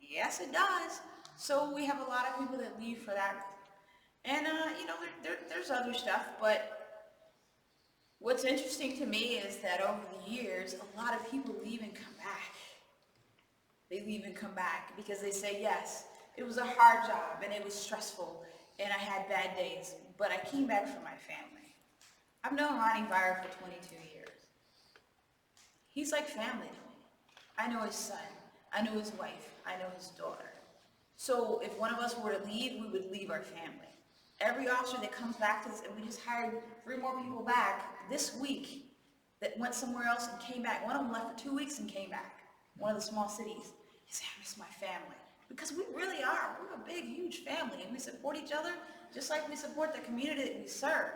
S2: Yes, it does. So we have a lot of people that leave for that. And, there's other stuff, but what's interesting to me is that over the years, a lot of people leave and come back. They leave and come back because they say, yes, it was a hard job and it was stressful and I had bad days, but I came back for my family. I've known Ronnie Vire for 22 years. He's like family to me. I know his son. I know his wife. I know his daughter. So if one of us were to leave, we would leave our family. Every officer that comes back to us, and we just hired 3 more people back this week that went somewhere else and came back. One of them left for 2 weeks and came back. One of the small cities. He said, I miss my family. Because we really are. We're a big, huge family, and we support each other just like we support the community that we serve.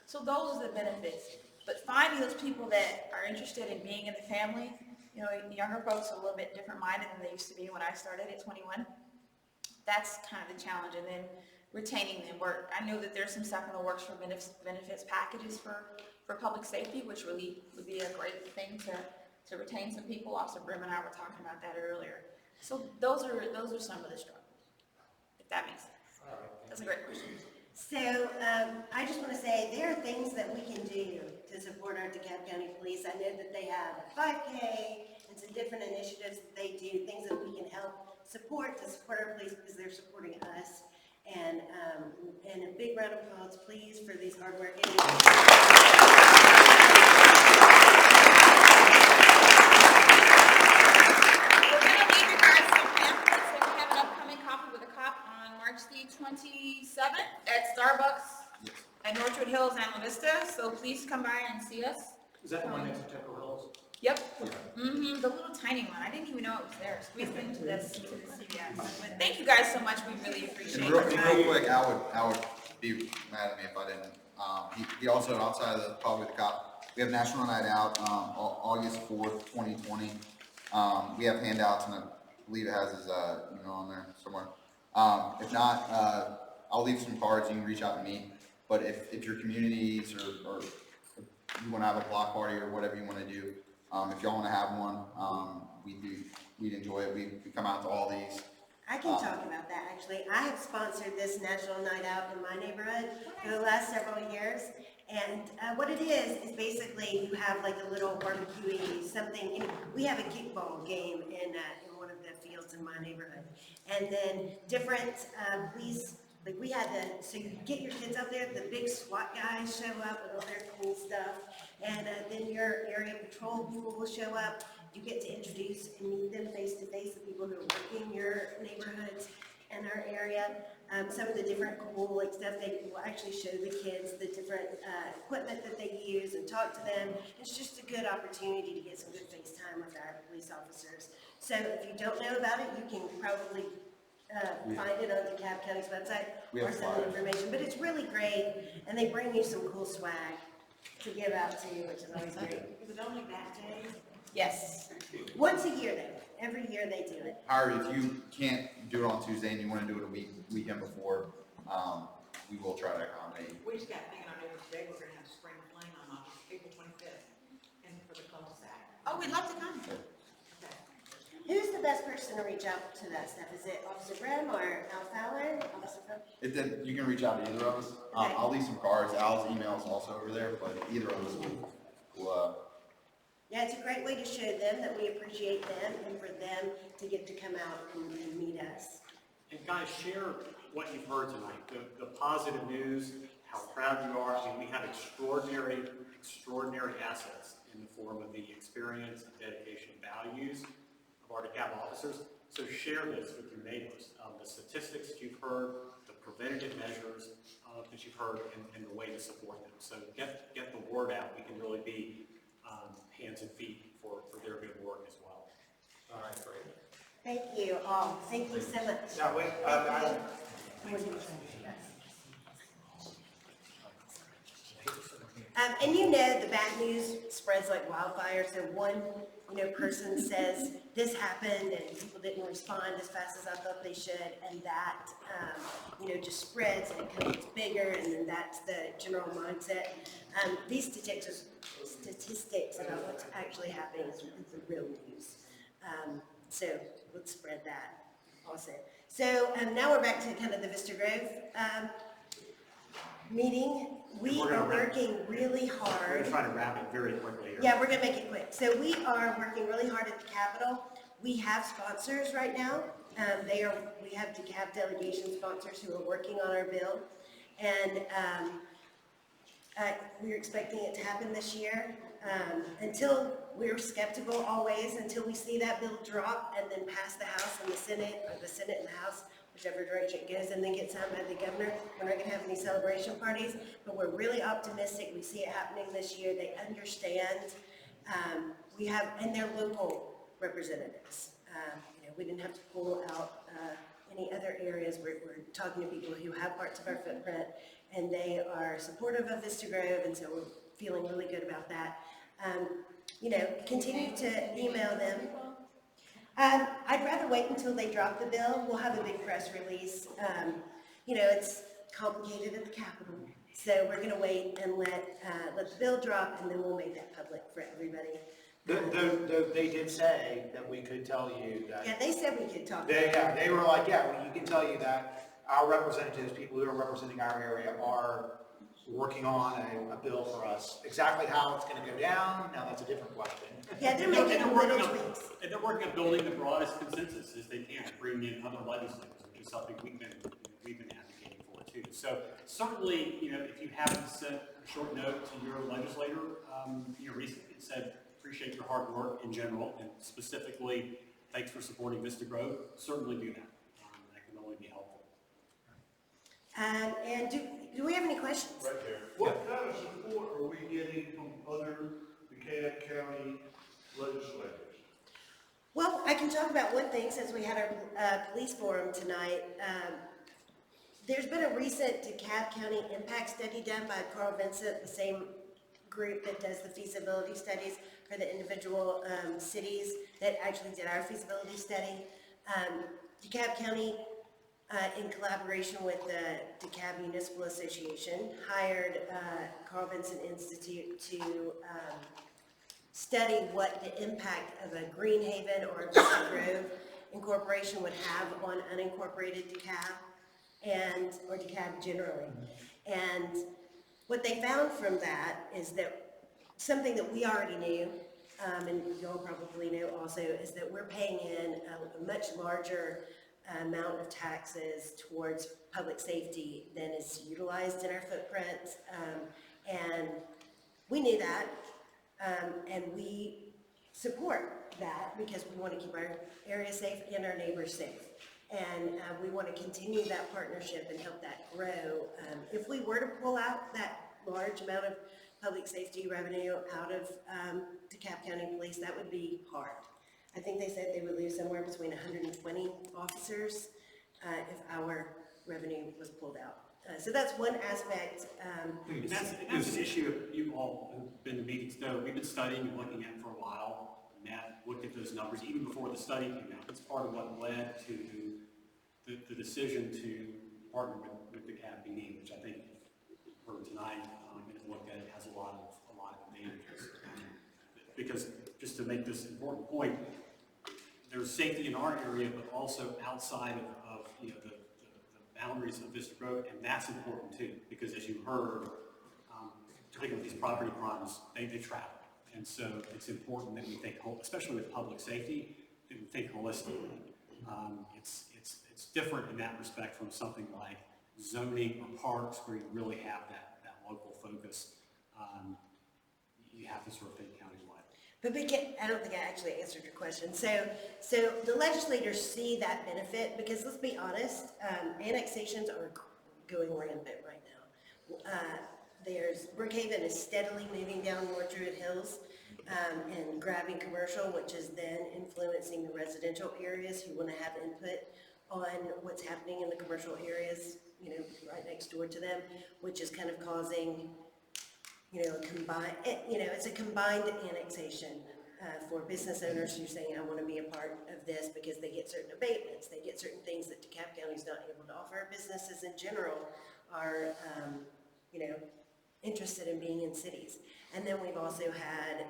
S2: So those are the benefits. But finding those people that are interested in being in the family, younger folks are a little bit different minded than they used to be when I started at 21. that's kind of the challenge, and then retaining them. I know that there's some stuff in the works for benefits packages for public safety, which really would be a great thing to retain some people. Officer Brim and I were talking about that earlier. So those are some of the struggles, if that makes sense. That's a great question.
S1: So, I just want to say, there are things that we can do to support our Dekalb County Police. I know that they have a 5K and some different initiatives that they do, things that we can help support to support our police because they're supporting us. And a big round of applause, please, for these hardworking.
S2: We're gonna leave you guys some pamphlets, and we have an upcoming Coffee with a Cop on March the 27th at Starbucks at Northwood Hills and La Vista, so please come by and see us.
S12: Is that the one next to Temple Hills?
S2: Yep. The little tiny one. I didn't even know it was there. Squeezed into this CVS. But thank you guys so much. We really appreciate
S3: And
S2: it.
S3: real quick, I would be mad at me if I didn't. He also, outside of the Coffee with the Cop, we have National Night Out, August 4th, 2020. We have handouts, and I believe it has his email on there somewhere. If not, I'll leave some cards. You can reach out to me. But if your communities or you want to have a block party or whatever you want to do, if y'all want to have one, we'd enjoy it. We come out to all these.
S1: I can talk about that, actually. I have sponsored this National Night Out in my neighborhood for the last several years. And what it is basically you have like a little barbecue something. We have a kickball game in one of the fields in my neighborhood. And then different police, like we had so you get your kids out there, the big SWAT guys show up with all their cool stuff. And then your area patrol people will show up. You get to introduce and meet them face to face, the people who are working your neighborhoods and our area. Some of the different cool like stuff, they will actually show the kids the different equipment that they use and talk to them. It's just a good opportunity to get some good face time with our police officers. So if you don't know about it, you can probably find it on Dekalb County's website or some information. But it's really great, and they bring you some cool swag to give out to you, which is always great.
S11: Is it only that day?
S2: Yes.
S1: Once a year though, every year they do it.
S3: However, if you can't do it on Tuesday and you want to do it a weekend before, we will try to accommodate.
S11: We just got thinking on it today, we're gonna have spring fling on April 25th, and for the cul-de-sac.
S2: Oh, we'd love to come.
S11: Okay.
S1: Who's the best person to reach out to that stuff? Is it Officer Brim or Al Fowler?
S3: You can reach out to either of us.
S1: Okay.
S3: I'll leave some cards. Al's email is also over there, but either of us will
S1: Yeah, it's a great way to show them that we appreciate them and for them to get to come out and meet us.
S12: And guys, share what you've heard tonight, the positive news, how proud you are. I mean, we have extraordinary assets in the form of the experience, dedication, values of our Dekalb officers. So share this with your neighbors. The statistics that you've heard, the preventative measures that you've heard, and the way to support them. So get the word out. We can really be hands and feet for their good work as well.
S6: All right, great.
S1: Thank you all. Thank you so much.
S6: Now, wait,
S1: And you know the bad news spreads like wildfire. So one, person says this happened and people didn't respond as fast as I thought they should, and that, just spreads and it kind of gets bigger, and then that's the general mindset. These statistics about what's actually happening is the real news. So let's spread that also. So now we're back to kind of the Vista Grove meeting. We are working really hard.
S12: We're going to try to wrap it very quickly here.
S1: Yeah, we're gonna make it quick. So we are working really hard at the Capitol. We have sponsors right now. We have Dekalb delegation sponsors who are working on our bill. And we're expecting it to happen this year. Until we're skeptical always, until we see that bill drop and then pass the House and the Senate, or the Senate and the House, whichever direction it goes, and then get signed by the governor. We're not gonna have any celebration parties, but we're really optimistic. We see it happening this year. They understand. And they're local representatives. We didn't have to pull out any other areas. We're talking to people who have parts of our footprint, and they are supportive of Vista Grove, and so we're feeling really good about that. Continue to email them. I'd rather wait until they drop the bill. We'll have a big press release. You know, it's complicated at the Capitol. So we're gonna wait and let the bill drop, and then we'll make that public for everybody.
S13: Though they did say that we could tell you that.
S1: Yeah, they said we could talk.
S13: They were like, yeah, well, you can tell you that our representatives, people who are representing our area, are working on a bill for us. Exactly how it's gonna go down, now that's a different question.
S1: Yeah, they're making a little tweaks.
S12: And they're working on building the broadest consensus as they can, bringing in other legislators, which is something we've been advocating for too. So certainly, you know, if you haven't sent a short note to your legislator, recently and said, appreciate your hard work in general, and specifically, thanks for supporting Vista Grove, certainly do that. That can only be helpful.
S1: And do we have any questions?
S10: Right there. What kind of support are we getting from other DeKalb County legislators?
S1: Well, I can talk about one thing since we had our police forum tonight. There's been a recent DeKalb County impact study done by Carl Vincent, the same group that does the feasibility studies for the individual cities that actually did our feasibility study. DeKalb County, in collaboration with the DeKalb Municipal Association, hired Carl Vincent Institute to study what the impact of a Green Haven or a Vista Grove incorporation would have on unincorporated DeKalb or DeKalb generally. And what they found from that is that something that we already knew, and y'all probably know also, is that we're paying in a much larger amount of taxes towards public safety than is utilized in our footprint. And we knew that, and we support that because we want to keep our area safe and our neighbors safe. And we want to continue that partnership and help that grow. If we were to pull out that large amount of public safety revenue out of DeKalb County Police, that would be hard. I think they said they would lose somewhere between 120 officers if our revenue was pulled out. So that's one aspect.
S12: And that's an issue you all have been to meetings know. We've been studying and looking at it for a while. Matt looked at those numbers even before the study came out. It's part of what led to the decision to partner with DeKalb PD, which I think for tonight, and looked at it, has a lot of advantages. Because just to make this important point, there's safety in our area, but also outside of the boundaries of Vista Grove, and that's important too, because as you heard, particularly with these property crimes, they travel. And so it's important that we think, especially with public safety, that we think holistically. It's different in that respect from something like zoning or parks where you really have that local focus. You have to sort of think countywide.
S1: But I don't think I actually answered your question. So the legislators see that benefit because let's be honest, annexations are going rampant right now. Brookhaven is steadily moving down North Druid Hills and grabbing commercial, which is then influencing the residential areas who want to have input on what's happening in the commercial areas, right next door to them, which is kind of causing, it's a combined annexation for business owners who are saying, I want to be a part of this because they get certain abatements, they get certain things that DeKalb County is not able to offer. Businesses in general are, interested in being in cities. And then we've also had,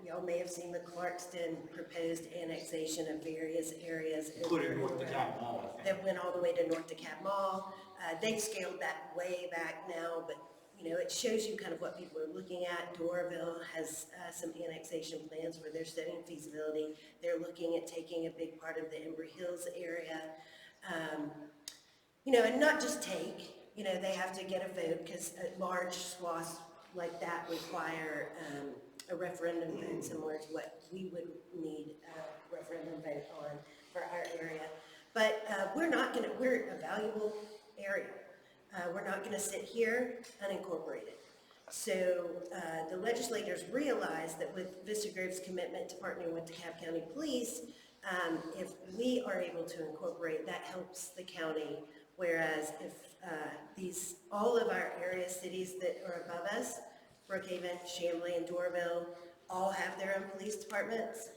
S1: y'all may have seen the Clarkston proposed annexation of various areas.
S13: Including North DeKalb Mall.
S1: That went all the way to North DeKalb Mall. They've scaled that way back now, but it shows you kind of what people are looking at. Doraville has some annexation plans where they're studying feasibility. They're looking at taking a big part of the Embry Hills area. And not just take, they have to get a vote because large swaths like that require a referendum vote similar to what we would need a referendum vote on for our area. But we're a valuable area. We're not gonna sit here unincorporated. So the legislators realize that with Vista Grove's commitment to partnering with DeKalb County Police, if we are able to incorporate, that helps the county. Whereas if all of our area cities that are above us, Brookhaven, Chamblee, and Doraville, all have their own police departments,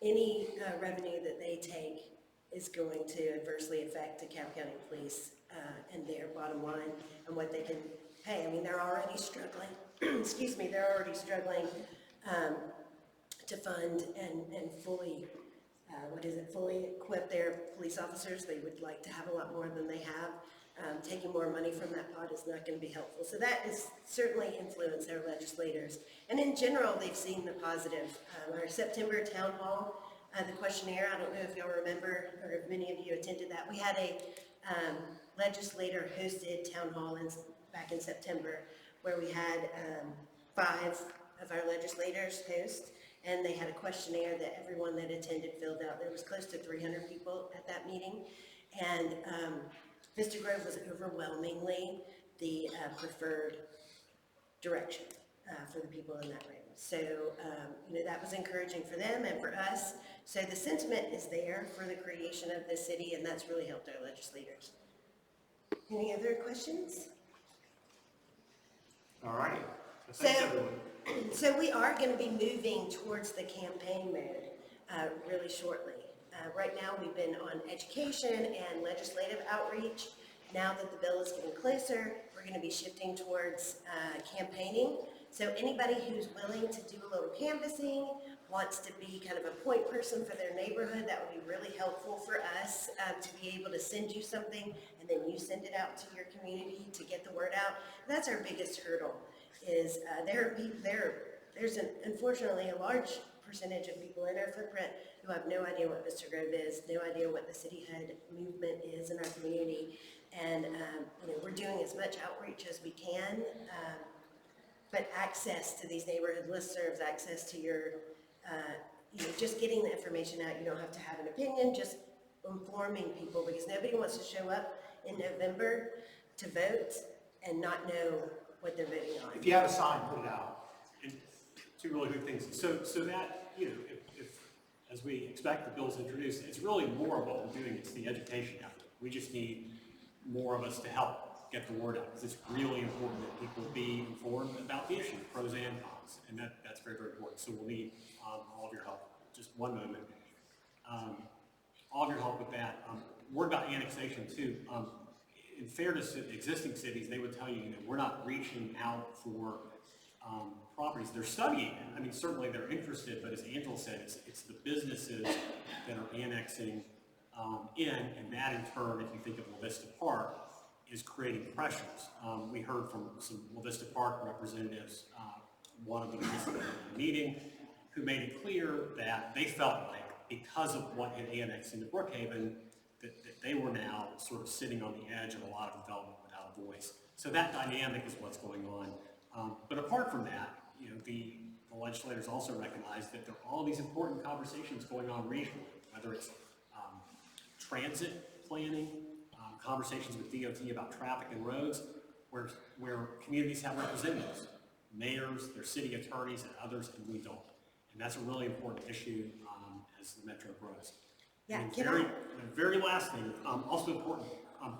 S1: any revenue that they take is going to adversely affect DeKalb County Police and their bottom line and what they can pay. I mean, they're already struggling, excuse me, they're already struggling to fund and fully, fully equip their police officers. They would like to have a lot more than they have. Taking more money from that pot is not going to be helpful. So that has certainly influenced our legislators. And in general, they've seen the positive. Our September town hall, the questionnaire, I don't know if y'all remember or if many of you attended that. We had a legislator hosted town hall back in September where we had 5 of our legislators host, and they had a questionnaire that everyone that attended filled out. There was close to 300 people at that meeting, and Vista Grove was overwhelmingly the preferred direction for the people in that room. So, that was encouraging for them and for us. So the sentiment is there for the creation of this city, and that's really helped our legislators. Any other questions?
S12: All righty. Thanks, everyone.
S1: So we are going to be moving towards the campaign mode really shortly. Right now, we've been on education and legislative outreach. Now that the bill is getting closer, we're going to be shifting towards campaigning. So anybody who's willing to do a little canvassing, wants to be kind of a point person for their neighborhood, that would be really helpful for us to be able to send you something and then you send it out to your community to get the word out. That's our biggest hurdle. Is there's unfortunately a large percentage of people in our footprint who have no idea what Vista Grove is, no idea what the cityhood movement is in our community, and we're doing as much outreach as we can, but access to these neighborhood listservs, access to your, just getting the information out. You don't have to have an opinion, just informing people, because nobody wants to show up in November to vote and not know what they're voting on.
S13: If you have a sign, put it out.
S12: And 2 really good things. So that, if as we expect the bill's introduced, it's really more of what we're doing. It's the education effort. We just need more of us to help get the word out, because it's really important that people be informed about the issue, pros and cons, and that's very, very important. So we'll need all of your help. Just one moment. All of your help with that. Word about annexation too. In fairness to existing cities, they would tell you, we're not reaching out for properties. They're studying it. I mean, certainly they're interested, but as Angela said, it's the businesses that are annexing and that in turn, if you think of La Vista Park, is creating pressures. We heard from some La Vista Park representatives, one of them recently in a meeting, who made it clear that they felt like because of what had annexed into Brookhaven, that they were now sort of sitting on the edge of a lot of development without a voice. So that dynamic is what's going on. But apart from that, the legislators also recognize that there are all these important conversations going on regionally, whether it's transit planning, conversations with DOT about traffic and roads, where communities have representatives, mayors, their city attorneys, and others, and we don't. And that's a really important issue as the metro grows.
S1: Yeah,
S12: and the very last thing, also important,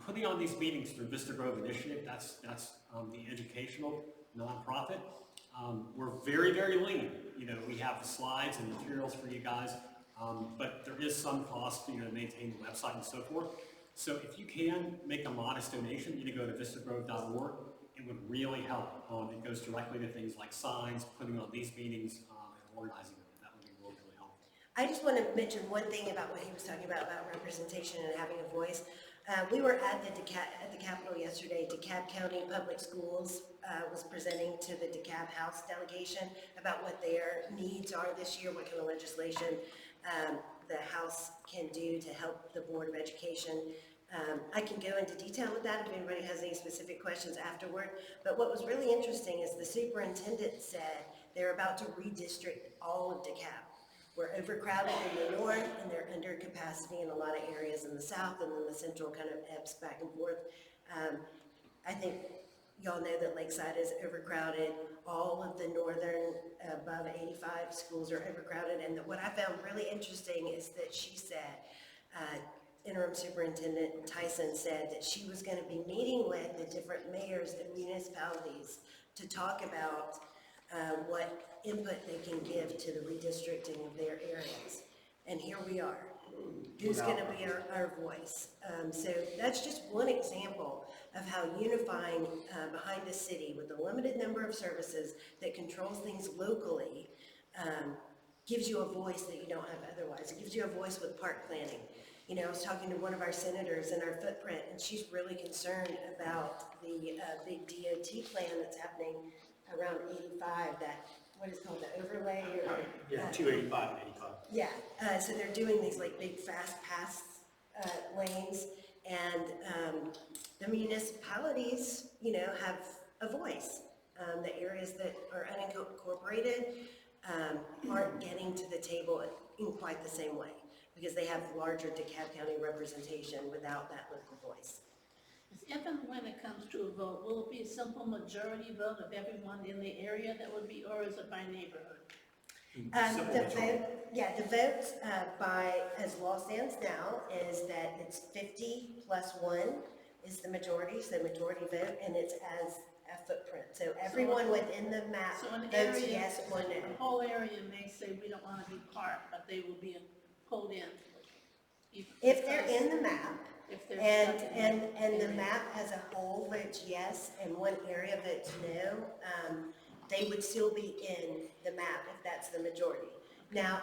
S12: putting on these meetings through Vista Grove Initiative, that's the educational nonprofit. We're very, very lean. We have the slides and materials for you guys, but there is some cost to maintain the website and so forth. So if you can make a modest donation, go to vistagrove.org. It would really help. It goes directly to things like signs, putting on these meetings, and organizing them. That would be really, really helpful.
S1: I just want to mention one thing about what he was talking about representation and having a voice. We were at the Capitol yesterday. Dekalb County Public Schools was presenting to the Dekalb House delegation about what their needs are this year, what kind of legislation the House can do to help the Board of Education. I can go into detail with that if anybody has any specific questions afterward. But what was really interesting is the superintendent said they're about to redistrict all of DeKalb. We're overcrowded in the north, and they're under capacity in a lot of areas in the south, and then the central kind of ebbs back and forth. I think y'all know that Lakeside is overcrowded. All of the northern above 85 schools are overcrowded. And what I found really interesting is that she said, Interim Superintendent Tyson said that she was going to be meeting with the different mayors and municipalities to talk about what input they can give to the redistricting of their areas. And here we are. Who's gonna be our voice? So that's just one example of how unifying behind a city with a limited number of services that controls things locally gives you a voice that you don't have otherwise. It gives you a voice with park planning. You know, I was talking to one of our senators in our footprint, and she's really concerned about the big DOT plan that's happening around 85, that, what is it called, the overlay? Or,
S13: Yeah, 285 and 85.
S1: yeah, so they're doing these like big fast pass lanes, and the municipalities, you know, have a voice. The areas that are unincorporated aren't getting to the table in quite the same way, because they have larger DeKalb County representation without that local voice.
S14: If and when it comes to a vote, will it be a simple majority vote of everyone in the area that would be, or is it by neighborhood?
S1: The vote by, as law stands now, is that it's 50 plus 1 is the majority, so majority vote, and it's as a footprint. So everyone within the map
S14: So an
S1: votes
S14: area,
S1: yes or no.
S14: the whole area may say we don't want to be part, but they will be pulled in.
S1: If they're in the map,
S14: If they're
S1: and,
S14: stuck in
S1: and the
S14: area.
S1: map as a whole votes yes, and one area votes no, they would still be in the map if that's the majority. Now,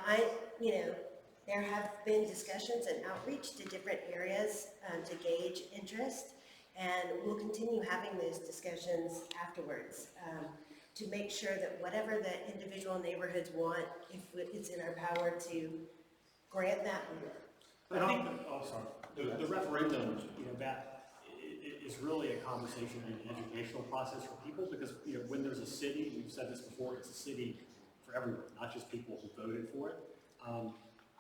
S1: there have been discussions and outreach to different areas to gauge interest, and we'll continue having those discussions afterwards to make sure that whatever the individual neighborhoods want, if it's in our power to grant that, we will.
S12: But I think, the referendum, that is really a conversation and an educational process for people, because, when there's a city, we've said this before, it's a city for everyone, not just people who voted for it.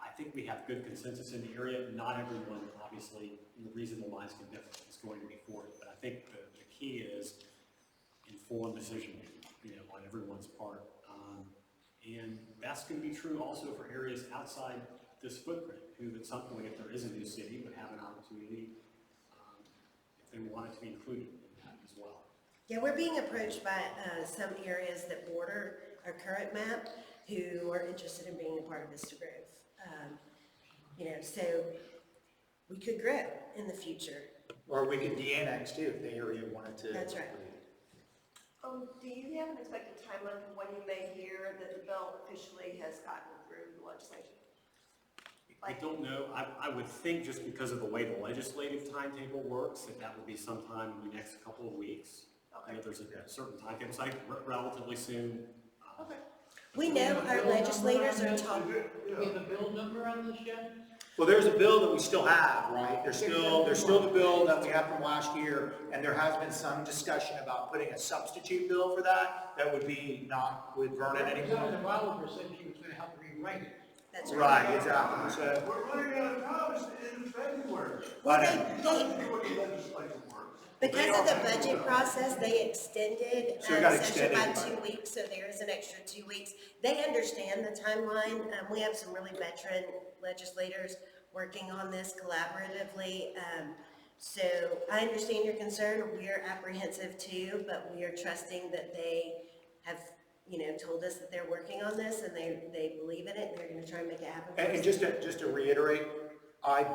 S12: I think we have good consensus in the area. Not everyone, obviously, reasonable minds can differ, is going to be for it. But I think the key is informed decision making, on everyone's part. And that's going to be true also for areas outside this footprint, who at some point, if there is a new city, would have an opportunity, if they wanted to be included in that as well.
S1: Yeah, we're being approached by some areas that border our current map who are interested in being a part of Vista Grove. So we could grow in the future.
S13: Or we could de-annex too, if the area wanted to.
S1: That's right.
S15: Do you have an expected timeline for when you may hear that the bill officially has gotten through the legislation?
S12: I don't know. I would think, just because of the way the legislative timetable works, that would be sometime in the next couple of weeks.
S15: Okay.
S12: There's a certain timetable, so relatively soon.
S15: Okay.
S1: We know our legislators are talking.
S14: Do we have a bill number on this yet?
S13: Well, there's a bill that we still have, right? There's still the bill that we have from last year, and there has been some discussion about putting a substitute bill for that. That would be not with Vernon anymore.
S6: Representative Oliver said she was gonna help rewrite it.
S1: That's right.
S13: Right, exactly, so.
S6: We're running out of time, it's in February.
S1: Well,
S6: What the legislature works.
S1: because of the budget process, they extended
S13: So it got
S1: session by
S13: extended.
S1: 2 weeks, so there is an extra 2 weeks. They understand the timeline. We have some really veteran legislators working on this collaboratively. So I understand your concern. We're apprehensive too, but we are trusting that they have, told us that they're working on this, and they believe in it, and they're gonna try and make it happen. for
S13: And
S1: us.
S13: just to reiterate, I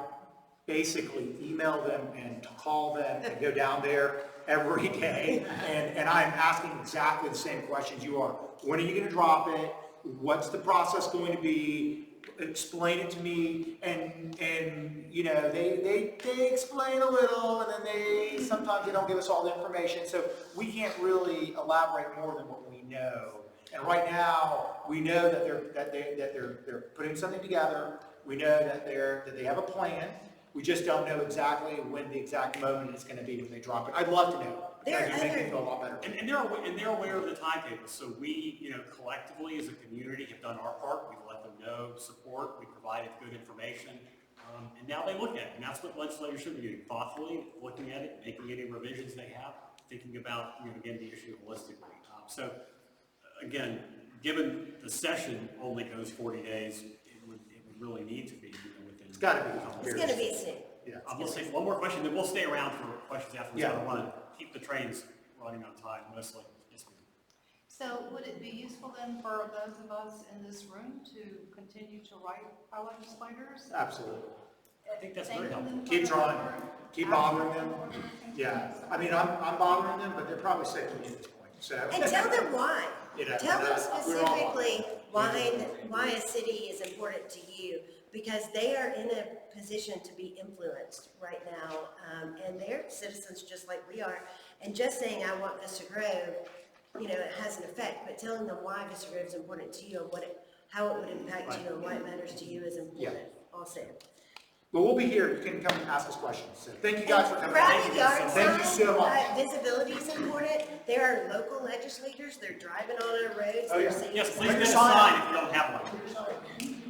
S13: basically email them and call them and go down there every day. And I'm asking exactly the same questions you are. When are you gonna drop it? What's the process going to be? Explain it to me. And they explain a little, and then sometimes they don't give us all the information. So we can't really elaborate more than what we know. And right now, we know that they're putting something together. We know that they have a plan. We just don't know exactly when the exact moment is going to be when they drop it. I'd love to know. Because it makes me feel a lot better.
S12: And they're aware of the timetable. So we, collectively as a community have done our part. We've let them know support. We provided good information. And now they look at it. And that's what legislators should be doing, thoughtfully looking at it, making any revisions they have, thinking about, again, the issue holistically. So again, given the session only goes 40 days, it would really need to be within.
S13: It's got to be.
S1: It's gonna be soon.
S13: Yeah.
S12: We'll take one more question, then we'll stay around for questions afterwards.
S13: Yeah.
S12: I want to keep the trains running on time, mostly. Yes, ma'am.
S16: So would it be useful then for those of us in this room to continue to write our legislators?
S13: Absolutely.
S12: I think that's
S16: Thanking
S12: very helpful.
S16: them for
S13: Keep
S16: their
S13: trying,
S16: work?
S13: keep bothering them. Yeah, I mean, I'm bothering them, but they're probably sick of me at this point, so.
S1: And tell them why.
S13: You know,
S1: Tell them
S13: we're all
S1: specifically why a city is important to you, because they are in a position to be influenced right now, and they're citizens just like we are. And just saying, I want Vista Grove, you know, it has an effect, but telling them why Vista Grove is important to you, and how it would impact you, and why it matters to you is important also.
S13: Well, we'll be here, you can come and ask us questions, so thank you guys for coming.
S1: Crowded yard
S13: Thank you so much.
S1: visibility is important. There are local legislators, they're driving on our roads,
S13: Oh,
S1: they're
S13: yeah.
S1: seeing.
S12: Yes, please get a sign if you don't have one.